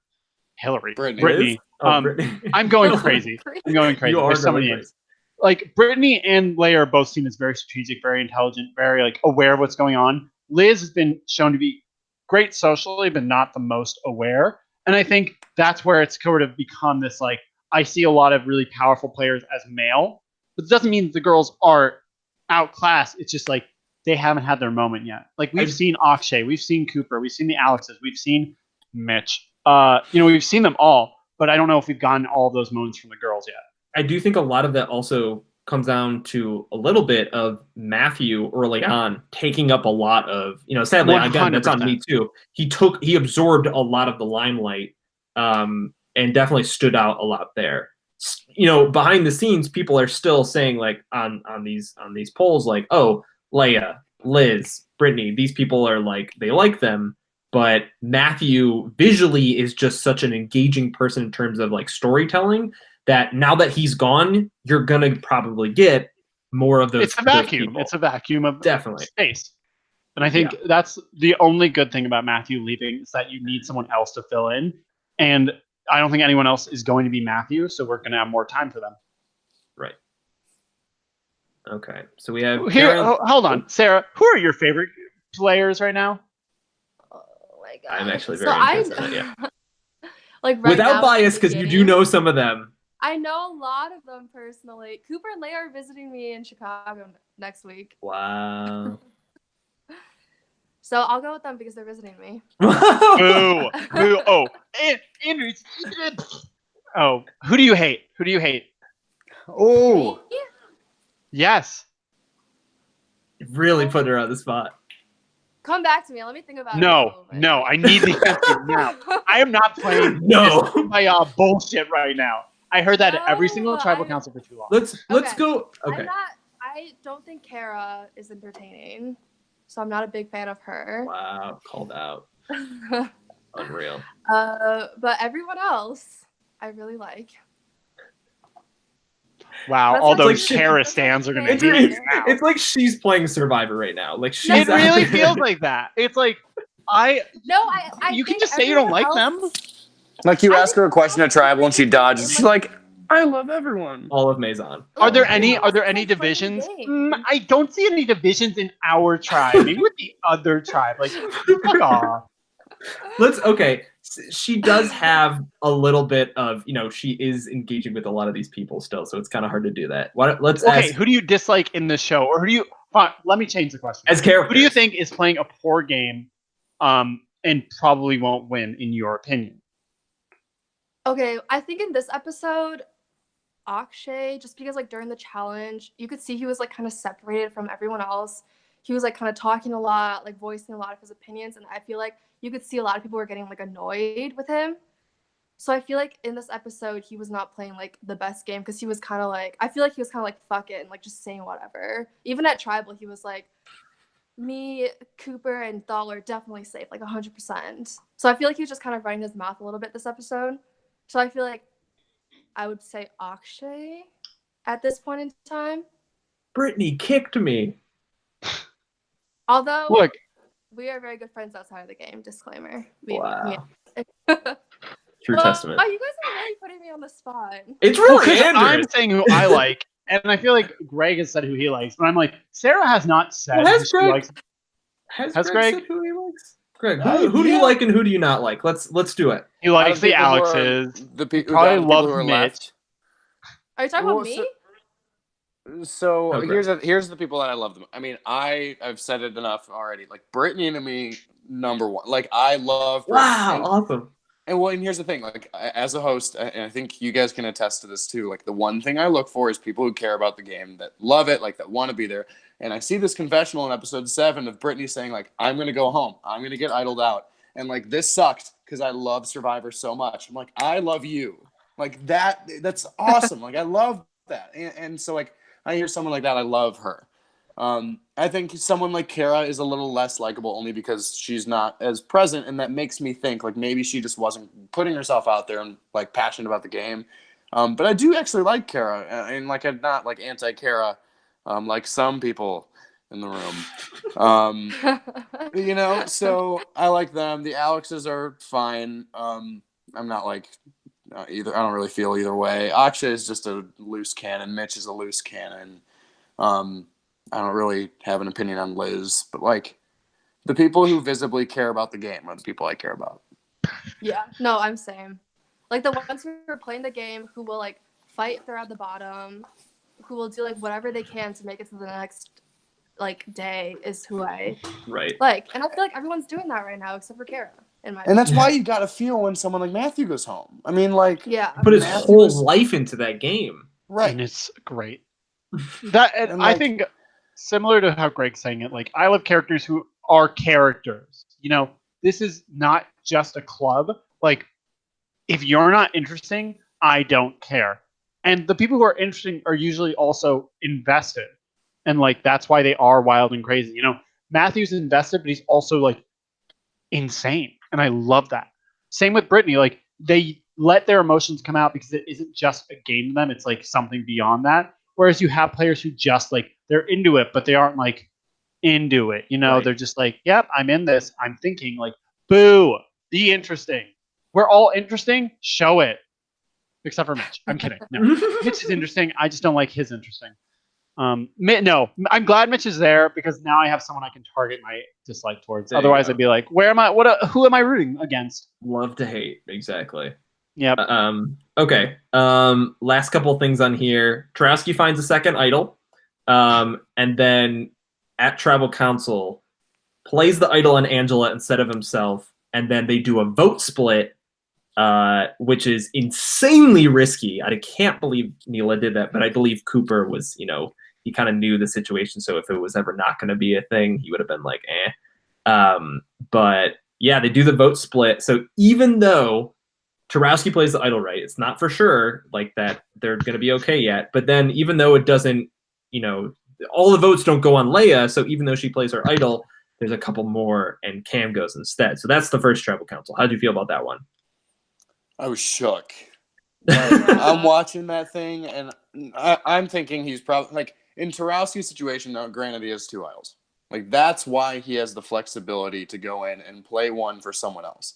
Brittany. Brittany. I'm going crazy. You are There's so many names. Like Brittany and Leia are both seen as very strategic, very intelligent, very like aware of what's going on. Liz has been shown to be great socially, but not the most aware. And I think that's where it's sort of become this like I see a lot of really powerful players as male, but it doesn't mean the girls are outclassed. It's just like they haven't had their moment yet. Like we've seen Akshay, we've seen Cooper, we've seen the Alexes, we've seen Mitch. We've seen them all, but I don't know if we've gotten all of those moments from the girls yet. I do think a lot of that also comes down to a little bit of Matthew early on taking up a lot of, sadly, 100%. Again, that's on me too. He absorbed a lot of the limelight, and definitely stood out a lot there. Behind the scenes, people are still saying like on these polls, like, oh, Leia, Liz, Brittany, these people are like, they like them. But Matthew visually is just such an engaging person in terms of like storytelling that now that he's gone, you're going to probably get more of those. It's a vacuum. It's a vacuum of definitely space. And I think that's the only good thing about Matthew leaving is that you need someone else to fill in. And I don't think anyone else is going to be Matthew. So we're going to have more time for them. Right. Okay. So we have hold on, Sarah, who are your favorite players right now? My God. I'm actually very interested in that, like right without now, bias, because you do know some of them. I know a lot of them personally. Cooper and Leia are visiting me in Chicago next week. Wow. So I'll go with them because they're visiting me. Boo. Oh, Andrew. Oh, who do you hate? Oh. Yes. Really put her on the spot. Come back to me. Let me think about it. No, I need the answer now. I am not playing my bullshit right now. I heard that at every single tribal council for too long. Let's go. Okay. I don't think Kara is entertaining, so I'm not a big fan of her. Wow, called out. Unreal. But everyone else, I really like. Wow, That's all like those Kara stands are gonna do it now. It's like she's playing Survivor right now. Like it really feels like that. It's like I you can just say you don't like them. Like you ask her a question at tribal and she dodges. She's like, I love everyone. All of Maison. Are there any divisions? I don't see any divisions in our tribe. Maybe with the other tribe. Like, fuck off. She does have a little bit of, she is engaging with a lot of these people still, so it's kind of hard to do that. Let's ask, who do you dislike in the show? Or who do you... let me change the question. As characters. Who do you think is playing a poor game and probably won't win, in your opinion? Okay, I think in this episode, Akshay, just because like during the challenge, you could see he was like kind of separated from everyone else. He was like kind of talking a lot, like voicing a lot of his opinions, and I feel like you could see a lot of people were getting like annoyed with him. So I feel like in this episode he was not playing like the best game because he was kind of like, I feel like he was kind of like fuck it and like just saying whatever. Even at tribal he was like, me, Cooper, and Thal are definitely safe, like 100%. So I feel like he was just kind of running his mouth a little bit this episode. So I feel like I would say Akshay at this point in time. Brittany kicked me. Although, look, we are very good friends outside of the game. Disclaimer. Wow. True testament. Oh, you guys are really putting me on the spot. It's really Andrew. I'm saying who I like, and I feel like Greg has said who he likes, but I'm like, Sarah has not said who she likes. Has Greg said who he likes? Greg, who do you like and who do you not like? Let's do it. He likes the Alexes. Probably Probably loves who are Mitch. left. Are you talking about me? So Okay. here's the people that I love them. I mean, I've said it enough already. Like Brittany to me, number one. Like I love Brittany. Wow, awesome. And here's the thing. Like as a host, and I think you guys can attest to this too. Like the one thing I look for is people who care about the game, that love it, like that want to be there. And I see this confessional in episode 7 of Brittany saying like, "I'm gonna go home. I'm gonna get idled out." And like this sucked because I love Survivor so much. I'm like, I love you. Like that's awesome. Like I love that. And so like I hear someone like that, I love her. I think someone like Kara is a little less likable only because she's not as present, and that makes me think like maybe she just wasn't putting herself out there and like passionate about the game. But I do actually like Kara, and like I'm not like anti-Kara, like some people in the room. You know, so I like them. The Alexes are fine. I'm not like either. I don't really feel either way. Akshay is just a loose cannon. Mitch is a loose cannon. I don't really have an opinion on Liz, but like the people who visibly care about the game are the people I care about. Yeah, no, I'm same. Like the ones who are playing the game, who will like fight if they're at the bottom, who will do like whatever they can to make it to the next like day is who I like. And I feel like everyone's doing that right now except for Kara. And that's why you gotta feel when someone like Matthew goes home. I mean, like put his whole life into that game, right? And it's great. That and I think similar to how Greg's saying it, like I love characters who are characters. You know, this is not just a club. Like, if you're not interesting, I don't care. And the people who are interesting are usually also invested. And like that's why they are wild and crazy. You know, Matthew's invested, but he's also like insane. And I love that. Same with Brittany. Like they let their emotions come out because it isn't just a game to them. It's like something beyond that. Whereas you have players who just like they're into it, but they aren't like into it. You know, they're just like, yep, I'm in this. I'm thinking like, boo, be interesting. We're all interesting. Show it. Except for Mitch. I'm kidding. No, Mitch is interesting. I just don't like his interesting. No, I'm glad Mitch is there because now I have someone I can target my dislike towards. Otherwise, I'd be like, where am I? Who am I rooting against? Love to hate. Exactly. Yep. Okay. Last couple things on here. Tarowski finds a second idol. And then at Tribal Council, plays the idol on Angela instead of himself. And then they do a vote split, which is insanely risky. I can't believe Neela did that, but I believe Cooper was, you know, he kind of knew the situation. So if it was ever not going to be a thing, he would have been like, eh. But yeah, they do the vote split. So even though Tarowski plays the idol right, it's not for sure like that they're going to be okay yet. But then even though it doesn't, you know, all the votes don't go on Leia. So even though she plays her idol, there's a couple more and Cam goes instead. So that's the first Tribal Council. How do you feel about that one? I was shook. I'm watching that thing and I'm thinking he's probably like in Tarowski's situation. Now, granted, he has 2 idols. Like that's why he has the flexibility to go in and play one for someone else.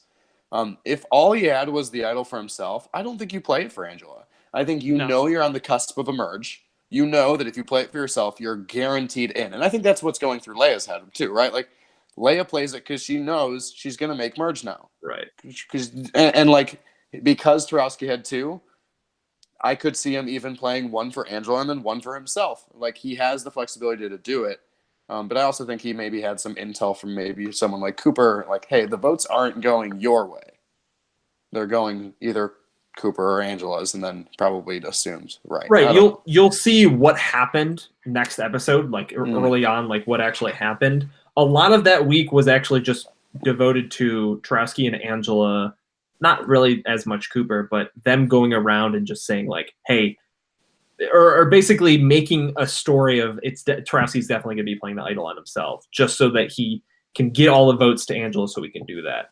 If all he had was the idol for himself, I don't think you play it for Angela. I think you know you're on the cusp of a merge. You know that if you play it for yourself, you're guaranteed in. And I think that's what's going through Leia's head too, right? Like Leia plays it because she knows she's going to make merge now. Right. And like because Tarowski had 2, I could see him even playing one for Angela and then one for himself. Like he has the flexibility to do it. But I also think he maybe had some intel from maybe someone like Cooper, like, hey, the votes aren't going your way. They're going either Cooper or Angela's, and then probably assumed, right. You'll see what happened next episode, like early on, like what actually happened. A lot of that week was actually just devoted to Tarowski and Angela, not really as much Cooper, but them going around and just saying like, hey, or basically making a story of Tarowski's definitely going to be playing the idol on himself, just so that he can get all the votes to Angela, so we can do that.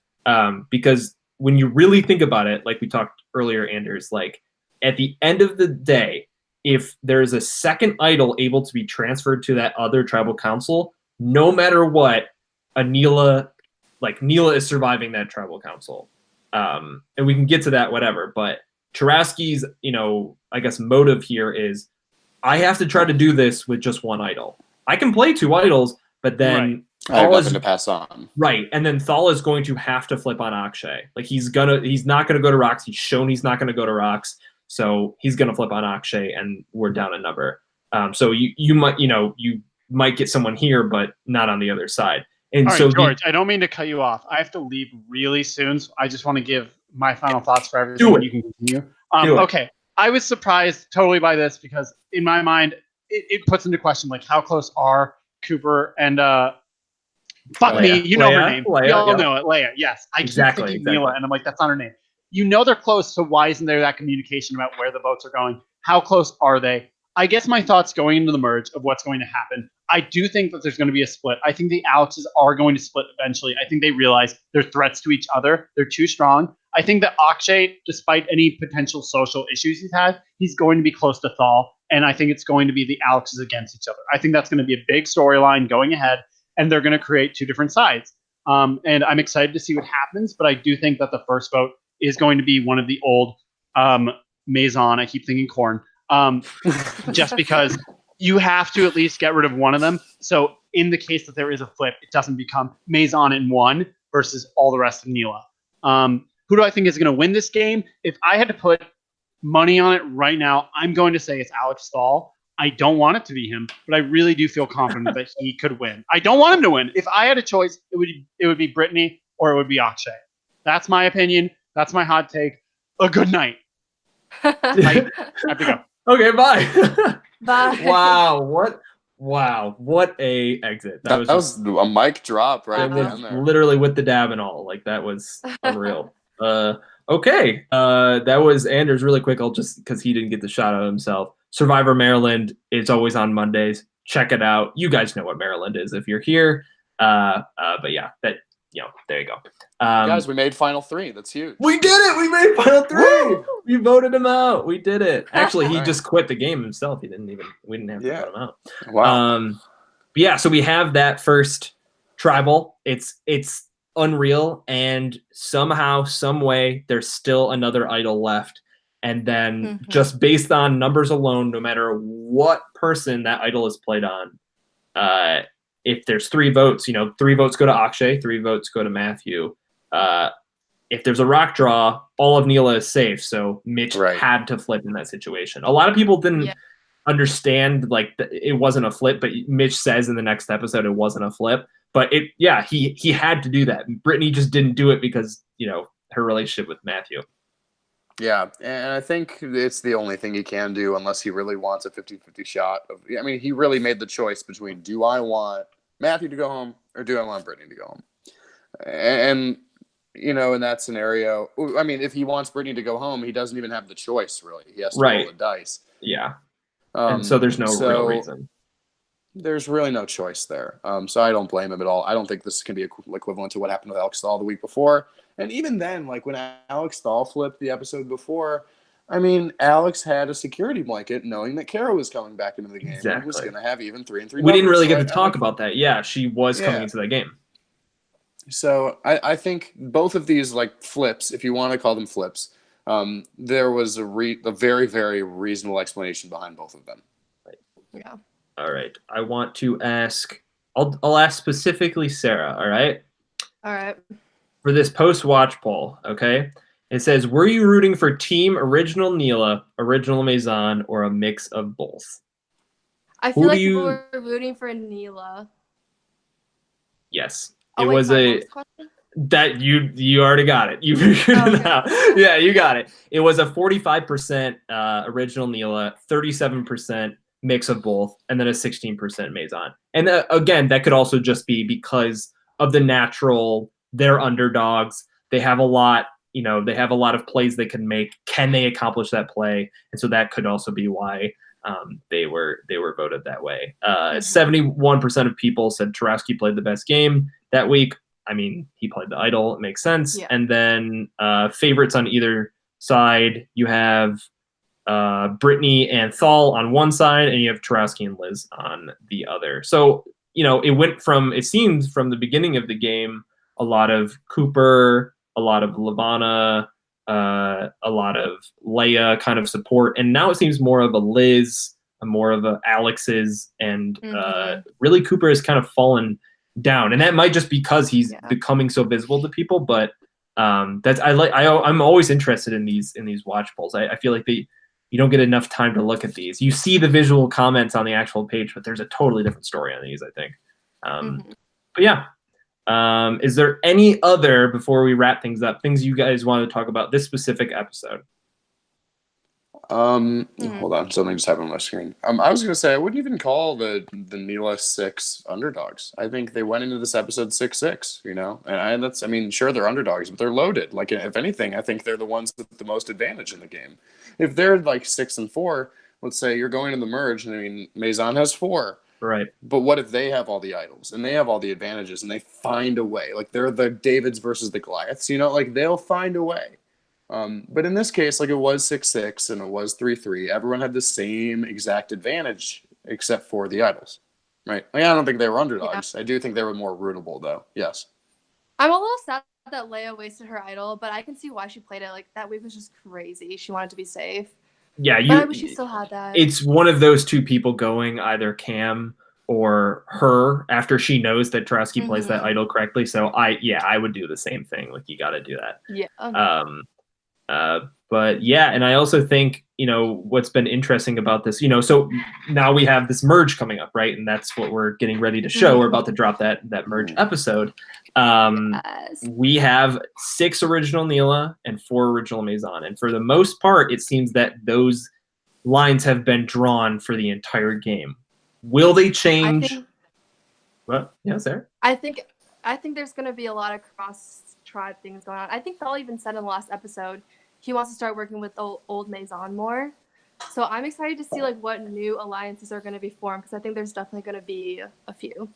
Because when you really think about it, like we talked earlier, Anders, like at the end of the day, if there's a second idol able to be transferred to that other tribal council, no matter what, Neela is surviving that tribal council. And we can get to that, whatever, but Tarowski's, you know, I guess motive here is I have to try to do this with just one idol. I can play 2 idols, but then I have Thal is nothing to pass on. right, and then Thal is going to have to flip on Akshay. Like he's not gonna go to rocks. He's shown he's not gonna go to rocks, so he's gonna flip on Akshay, and we're down a number. So you might get someone here, but not on the other side. And All right, so George, I don't mean to cut you off. I have to leave really soon, so I just want to give my final thoughts for everything. Do it. You can continue. Do it. Okay, I was surprised totally by this because in my mind, it puts into question like how close are Cooper and fuck me, Leia. you know her Leia. name. Leia, We all yeah. know it, Leia. Yes, I Exactly, keep thinking exactly. Neela, and I'm like, that's not her name. You know they're close, so why isn't there that communication about where the votes are going? How close are they? I guess my thoughts going into the merge of what's going to happen. I do think that there's going to be a split. I think the Alexes are going to split eventually. I think they realize they're threats to each other. They're too strong. I think that Akshay, despite any potential social issues he's had, he's going to be close to Thal. And I think it's going to be the Alexes against each other. I think that's going to be a big storyline going ahead, and they're going to create two different sides. And I'm excited to see what happens, but I do think that the first vote is going to be one of the old Maison. I keep thinking corn. Just because you have to at least get rid of one of them. So in the case that there is a flip, it doesn't become Maison in one versus all the rest of Neela. Who do I think is going to win this game? If I had to put money on it right now, I'm going to say it's Alex Stahl. I don't want it to be him, but I really do feel confident that he could win. I don't want him to win. If I had a choice, it would be Brittany or it would be Akshay. That's my opinion. That's my hot take. A good night. I have to go. Okay, bye. Bye. Wow, what a exit. That was a mic drop right It down was there. literally with the dab and all. Like that was unreal. Okay. That was Anders really quick. I'll just because he didn't get the shot out himself. Survivor Maryland is always on Mondays. Check it out. You guys know what Maryland is if you're here. But yeah, there you go. Guys, we made final 3. That's huge. We did it. We made final 3. We voted him out. We did it. Actually, he Right. just quit the game himself. We didn't have to vote him out. Wow. But yeah, so we have that first tribal. It's unreal, and somehow, some way, there's still another idol left. And then just based on numbers alone, no matter what person that idol is played on, if there's 3 votes, 3 votes go to Akshay, 3 votes go to Matthew. If there's a rock draw, all of Neela is safe. So Mitch had to flip in that situation. A lot of people didn't understand it wasn't a flip, but Mitch says in the next episode it wasn't a flip. But he had to do that. Brittany just didn't do it because her relationship with Matthew. Yeah, and I think it's the only thing he can do unless he really wants a 50-50 shot. I mean, he really made the choice between do I want Matthew to go home or do I want Brittany to go home? And in that scenario, I mean, if he wants Brittany to go home, he doesn't even have the choice, really. He has to roll the dice. Yeah. And so there's no real reason. There's really no choice there. So I don't blame him at all. I don't think this can be equivalent to what happened with Alex Stahl the week before. And even then, when Alex Stahl flipped the episode before, I mean, Alex had a security blanket knowing that Kara was coming back into the game. Exactly. And was going to have even 3 and 3 We didn't numbers. really get to talk about that. Yeah, she was coming into that game. So I think both of these flips, if you want to call them flips, there was a very, very reasonable explanation behind both of them. Right. Yeah. All right. I want to ask. I'll ask specifically Sarah. All right. All right. For this post-watch poll, okay, it says, were you rooting for Team Original Neela, Original Maison, or a mix of both? I feel like people were rooting for Neela. Yes. Oh, It wait, was sorry, what was the question? that you already got it. You figured it out. Yeah, you got it. It was a 45% Original Neela, 37% mix of both, and then a 16% Maison. And again, that could also just be because of the natural. They're underdogs. They have a lot, they have a lot of plays they can make. Can they accomplish that play? And so that could also be why they were voted that way. 71% of people said Tarowski played the best game that week. I mean, he played the idol. It makes sense. Yeah. And then favorites on either side, you have Brittany and Thal on one side, and you have Tarowski and Liz on the other. So, it seemed from the beginning of the game, a lot of Cooper, a lot of Lavana, a lot of Leia kind of support. And now it seems more of a Liz, more of a Alex's, and really Cooper has kind of fallen down, and that might just because he's becoming so visible to people. But I'm always interested in these watch polls. I feel like you don't get enough time to look at these. You see the visual comments on the actual page, but there's a totally different story on these, I think. But yeah. Is there any other, before we wrap things up, things you guys want to talk about this specific episode? Hold on, something just happened on my screen. I was gonna say I wouldn't even call the Neela 6 underdogs. I think they went into this episode 6-6, you know, and I mean, sure they're underdogs, but they're loaded. Like, if anything, I think they're the ones with the most advantage in the game. If they're like 6-4, let's say you're going to the merge, and I mean, Maison has 4. Right. But what if they have all the idols and they have all the advantages and they find a way? Like, they're the Davids versus the Goliaths, you know, like they'll find a way. But in this case, like, it was 6-6 and it was 3-3. Everyone had the same exact advantage except for the idols, right? Like, I don't think they were underdogs. Yeah. I do think they were more rootable, though. Yes. I'm a little sad that Leia wasted her idol, but I can see why she played it. Like, that week was just crazy. She wanted to be safe. Yeah, but I wish she still had that. It's one of those two people going, either Cam or her, after she knows that Trotsky plays that idol correctly. So I would do the same thing. Like, you got to do that. Yeah. But yeah, and I also think, you know, what's been interesting about this, you know, so now we have this merge coming up, right? And that's what we're getting ready to show. We're about to drop that merge episode. We have 6 original Neela and 4 original Maison. And for the most part, it seems that those lines have been drawn for the entire game. Will they change? What? Yeah, Sarah? I think there's going to be a lot of cross-tribe things going on. I think Fel even said in the last episode he wants to start working with old Maison more. So I'm excited to see like what new alliances are going to be formed, because I think there's definitely going to be a few.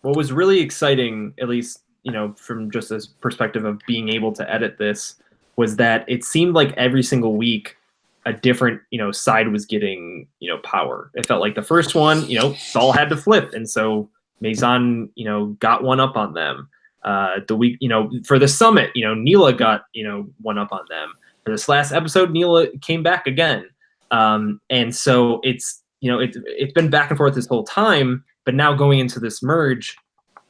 What was really exciting, at least, you know, from just this perspective of being able to edit this, was that it seemed like every single week a different, you know, side was getting, you know, power. It felt like the first one, you know, Saul had to flip, and so Maison, you know, got one up on them. The week, you know, for the summit, you know, Neela got, you know, one up on them. For this last episode, Neela came back again. And so it's, you know, it's been back and forth this whole time, but now going into this merge,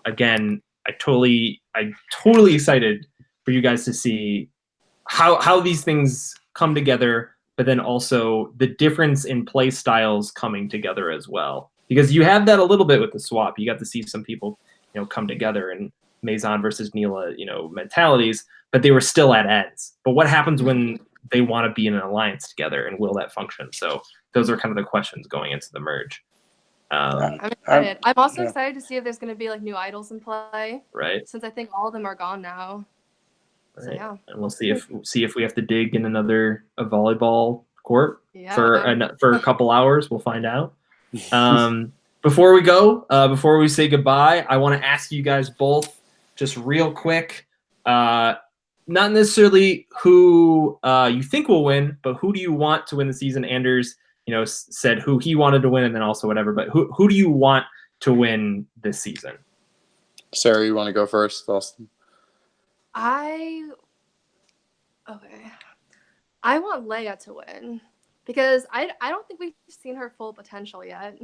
again, I'm totally excited for you guys to see how these things come together, but then also the difference in play styles coming together as well. Because you have that a little bit with the swap. You got to see some people, you know, come together and Maison versus Neela, you know, mentalities, but they were still at ends. But what happens when they want to be in an alliance together, and will that function? So those are kind of the questions going into the merge. I'm excited. I'm also excited to see if there's going to be like new idols in play. Right. Since I think all of them are gone now. Right. So, yeah. And we'll see if we have to dig in a volleyball court for a couple hours. We'll find out. Before we go, before we say goodbye, I want to ask you guys both just real quick, not necessarily who you think will win, but who do you want to win the season? Anders, you know, said who he wanted to win, and then also whatever. But who do you want to win this season? Sarah, you want to go first? Austin? I want Leia to win, because I don't think we've seen her full potential yet.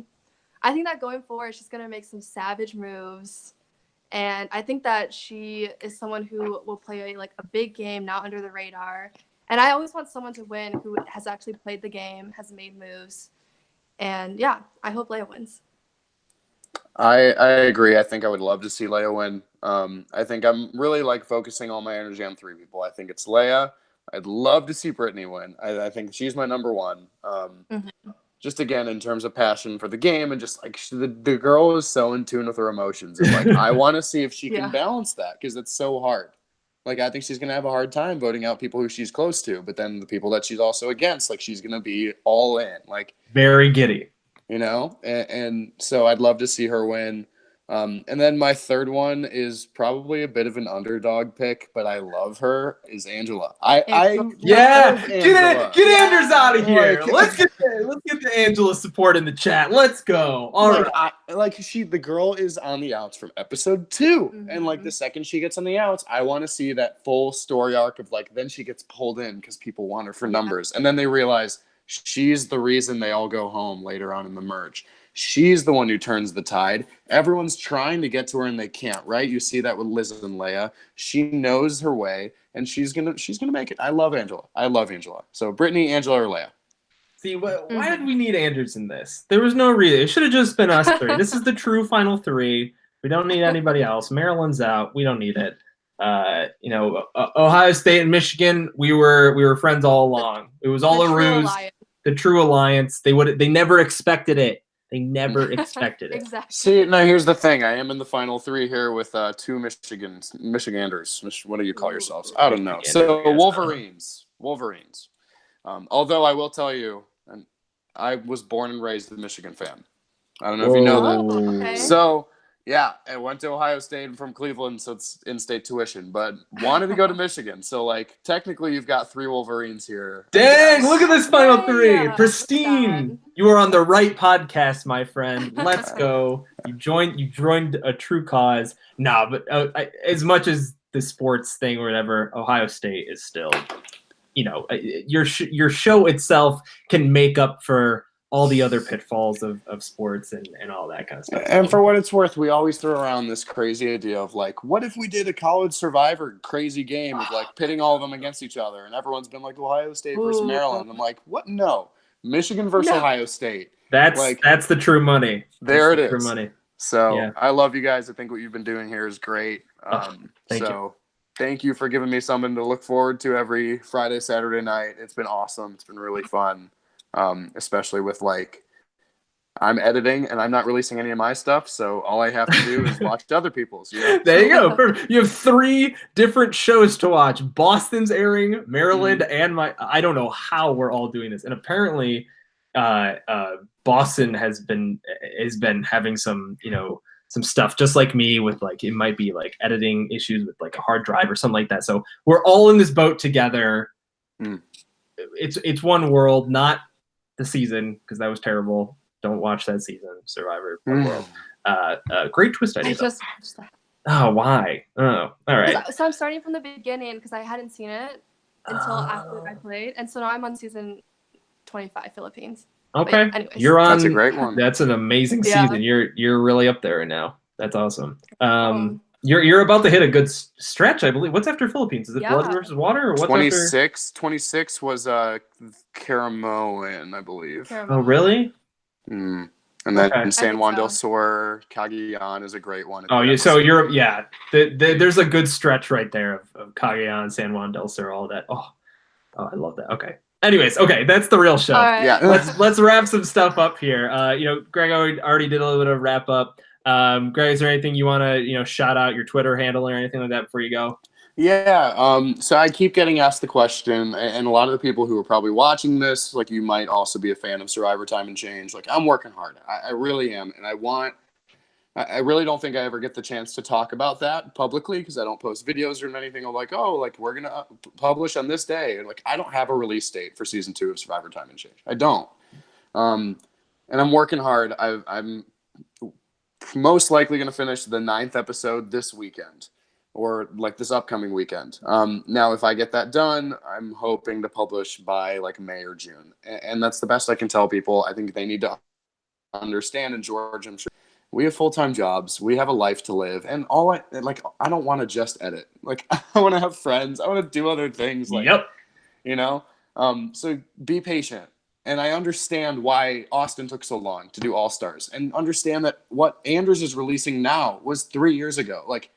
I think that going forward, she's going to make some savage moves. And I think that she is someone who will play like a big game, not under the radar. And I always want someone to win who has actually played the game, has made moves. And yeah, I hope Leia wins. I agree. I think I would love to see Leia win. I think I'm really like focusing all my energy on 3 people. I think it's Leia. I'd love to see Brittany win. I think she's my number one. Just again, in terms of passion for the game, and just like the girl is so in tune with her emotions. And like, I want to see if she can balance that, because it's so hard. Like, I think she's going to have a hard time voting out people who she's close to, but then the people that she's also against, like, she's going to be all in. Like, very giddy, you know? And so I'd love to see her win. And then my third one is probably a bit of an underdog pick, but I love her, is Angela. Get Anders out of here. Let's get the Angela support in the chat. Let's go. All right. The girl is on the outs from episode 2, and like the second she gets on the outs, I want to see that full story arc of like, then she gets pulled in because people want her for numbers, and then they realize she's the reason they all go home later on in the merge. She's the one who turns the tide. Everyone's trying to get to her and they can't, right? You see that with Liz and Leia. She knows her way and she's gonna make it. I love Angela. So Brittany, Angela, or Leia. See, why did we need Anders in this? There was no reason. It should have just been us three. This is the true final three. We don't need anybody else. Maryland's out. We don't need it. Ohio State and Michigan, we were friends all along. It was all a ruse. The true alliance. They never expected it. They never expected it. Exactly. See, now here's the thing. I am in the final three here with two Michiganders. What do you call yourselves? I don't know. So Wolverines. Although I will tell you, and I was born and raised a Michigan fan. I don't know if you know that. Okay. So yeah, I went to Ohio State and from Cleveland, so it's in-state tuition, but wanted to go to Michigan. So, like, technically you've got three Wolverines here. Dang, look at this final three. Yeah, Pristine. You are on the right podcast, my friend. Let's go. You joined a true cause. Nah, but as much as the sports thing or whatever, Ohio State is still, your show itself can make up for all the other pitfalls of sports and all that kind of stuff. And for what it's worth, we always throw around this crazy idea of like, what if we did a college survivor crazy game of like pitting all of them against each other? And everyone's been like Ohio State versus Maryland. I'm like, what? No. Michigan versus Ohio State. That's the true money. There it is. True money. So yeah. I love you guys. I think what you've been doing here is great. Thank you for giving me something to look forward to every Friday, Saturday night. It's been awesome. It's been really fun. Especially with like I'm editing and I'm not releasing any of my stuff, so all I have to do is watch other people's. There you go. Perfect. You have three different shows to watch. Boston's airing, Maryland, and I don't know how we're all doing this. And apparently Boston has been having some stuff just like me with like it might be like editing issues with like a hard drive or something like that. So we're all in this boat together. It's one world, not the season, because that was terrible. Don't watch that season, Survivor World. Great twist idea. I just watched that. Oh, why? Oh, all right. So I'm starting from the beginning because I hadn't seen it until after I played, and so now I'm on season 25, Philippines. Okay, anyways. you're on. That's a great one. That's an amazing season. You're really up there right now. That's awesome. You're about to hit a good stretch, I believe. What's after Philippines? Is it Blood versus Water or what's 26? 26 was Caramoan, I believe. Oh, really? And then San Juan del Sur, Cagayan is a great one. Oh, so you're there's a good stretch right there of Cagayan, San Juan del Sur, all that. Oh, I love that. Okay. Anyways, that's the real show. Right. Yeah. let's wrap some stuff up here. Greg already did a little bit of wrap up. Greg, is there anything you want to shout out, your Twitter handle or anything like that before you go? Yeah. So I keep getting asked the question, and a lot of the people who are probably watching this, like you might also be a fan of Survivor Time and Change. Like I'm working hard. I really am, and I really don't think I ever get the chance to talk about that publicly because I don't post videos or anything. I'm like, we're gonna publish on this day, and like I don't have a release date for season 2 of Survivor Time and Change. I don't. And I'm working hard. I'm most likely going to finish the 9th episode this weekend or like this upcoming weekend. Now, if I get that done, I'm hoping to publish by like May or June. And that's the best I can tell people. I think they need to understand, and George, I'm sure, we have full-time jobs. We have a life to live. And I don't want to just edit. Like I want to have friends. I want to do other things. Like, so be patient. And I understand why Austin took so long to do All-Stars, and understand that what Anders is releasing now was 3 years ago. Like,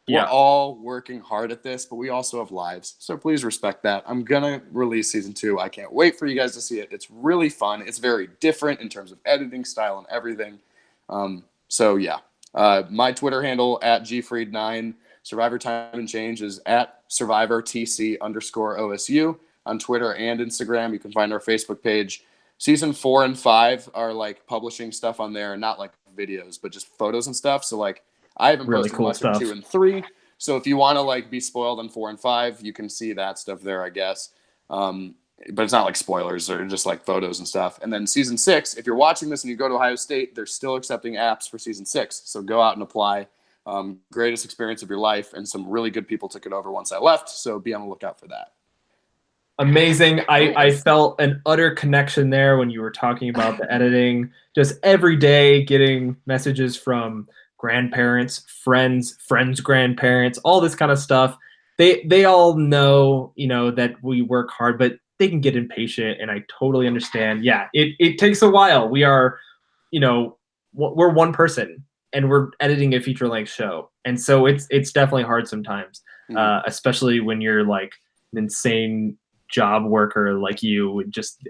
we're all working hard at this, but we also have lives. So please respect that. I'm going to release season 2. I can't wait for you guys to see it. It's really fun. It's very different in terms of editing style and everything. My Twitter handle @gfreed9. Survivor Time and Change is @SurvivorTC_OSU. On Twitter and Instagram. You can find our Facebook page. Season 4 and 5 are like publishing stuff on there, not like videos, but just photos and stuff. So like I haven't really posted cool much stuff. of 2 and 3. So if you want to like be spoiled on 4 and 5, you can see that stuff there, I guess. But it's not like spoilers or just like photos and stuff. And then season 6, if you're watching this and you go to Ohio State, they're still accepting apps for season 6. So go out and apply. Greatest experience of your life, and some really good people took it over once I left. So be on the lookout for that. Amazing. I Nice. felt an utter connection there when you were talking about the editing. Just every day getting messages from grandparents, friends' grandparents, all this kind of stuff. They all know, that we work hard, but they can get impatient, and I totally understand. Yeah, it takes a while. We are, we're one person and we're editing a feature-length show. And so it's definitely hard sometimes. Especially when you're like an insane job worker like you. Just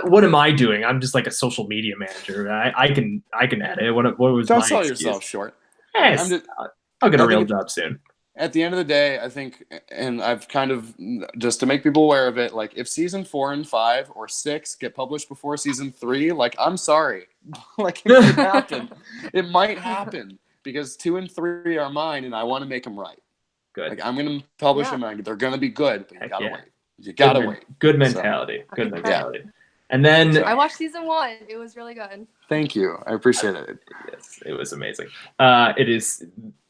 what am I doing? I'm just like a social media manager. I can edit. What was Don't my sell excuse? yourself short. Yes, I'll get a real job soon. At the end of the day, I think, and I've kind of, just to make people aware of it, like if season 4 and 5 or 6 get published before season 3, like I'm sorry, like it could happen. It might happen because 2 and 3 are mine, and I want to make them right. Good. Like I'm going to publish them, and they're going to be good, but you gotta wait. You gotta wait. Good mentality. So. Good mentality. Yeah. And then I watched season 1. It was really good. Thank you. I appreciate it. Yes, it was amazing. It is.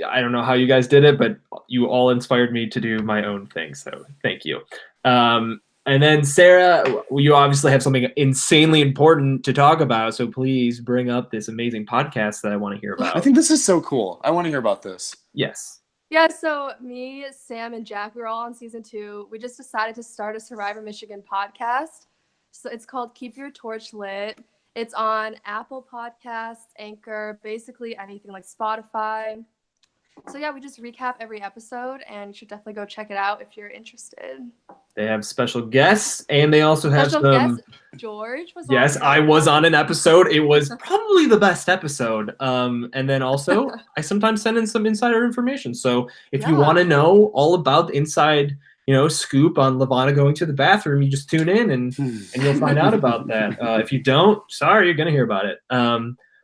I don't know how you guys did it, but you all inspired me to do my own thing. So thank you. And then Sarah, you obviously have something insanely important to talk about. So please bring up this amazing podcast that I want to hear about. I think this is so cool. I want to hear about this. Yes. Yeah, so me, Sam, and Jack, we were all on season 2. We just decided to start a Survivor Michigan podcast. So it's called Keep Your Torch Lit. It's on Apple Podcasts, Anchor, basically anything like Spotify. So yeah, we just recap every episode, and you should definitely go check it out if you're interested. They have special guests, and they also have special some. Guest, George was. Yes, I was on an episode. It was probably the best episode. And then also, I sometimes send in some insider information. So if you want to know all about the inside, scoop on Lavana going to the bathroom, you just tune in and you'll find out about that. If you don't, sorry, you're gonna hear about it.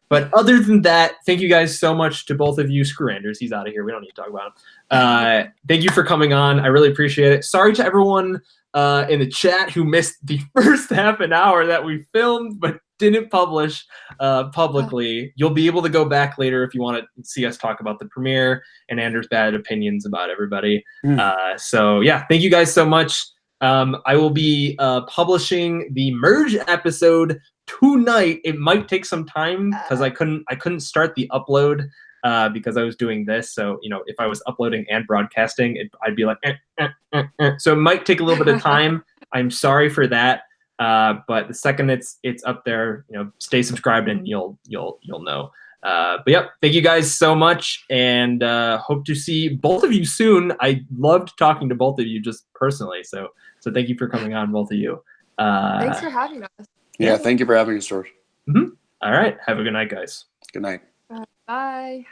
But other than that, thank you guys so much to both of you. Screw Anders, he's out of here. We don't need to talk about him. Thank you for coming on. I really appreciate it. Sorry to everyone in the chat who missed the first half an hour that we filmed but didn't publish publicly. You'll be able to go back later if you want to see us talk about the premiere and Anders' bad opinions about everybody. So yeah, thank you guys so much. I will be publishing the merge episode tonight. It might take some time because I couldn't start the upload because I was doing this. So if I was uploading and broadcasting, I'd be like, So it might take a little bit of time. I'm sorry for that. But the second it's up there, stay subscribed and you'll know. But yep, thank you guys so much, and hope to see both of you soon. I loved talking to both of you just personally. So thank you for coming on, both of you. Thanks for having us. Yeah, thank you for having us, George. All right, have a good night, guys. Good night. Bye.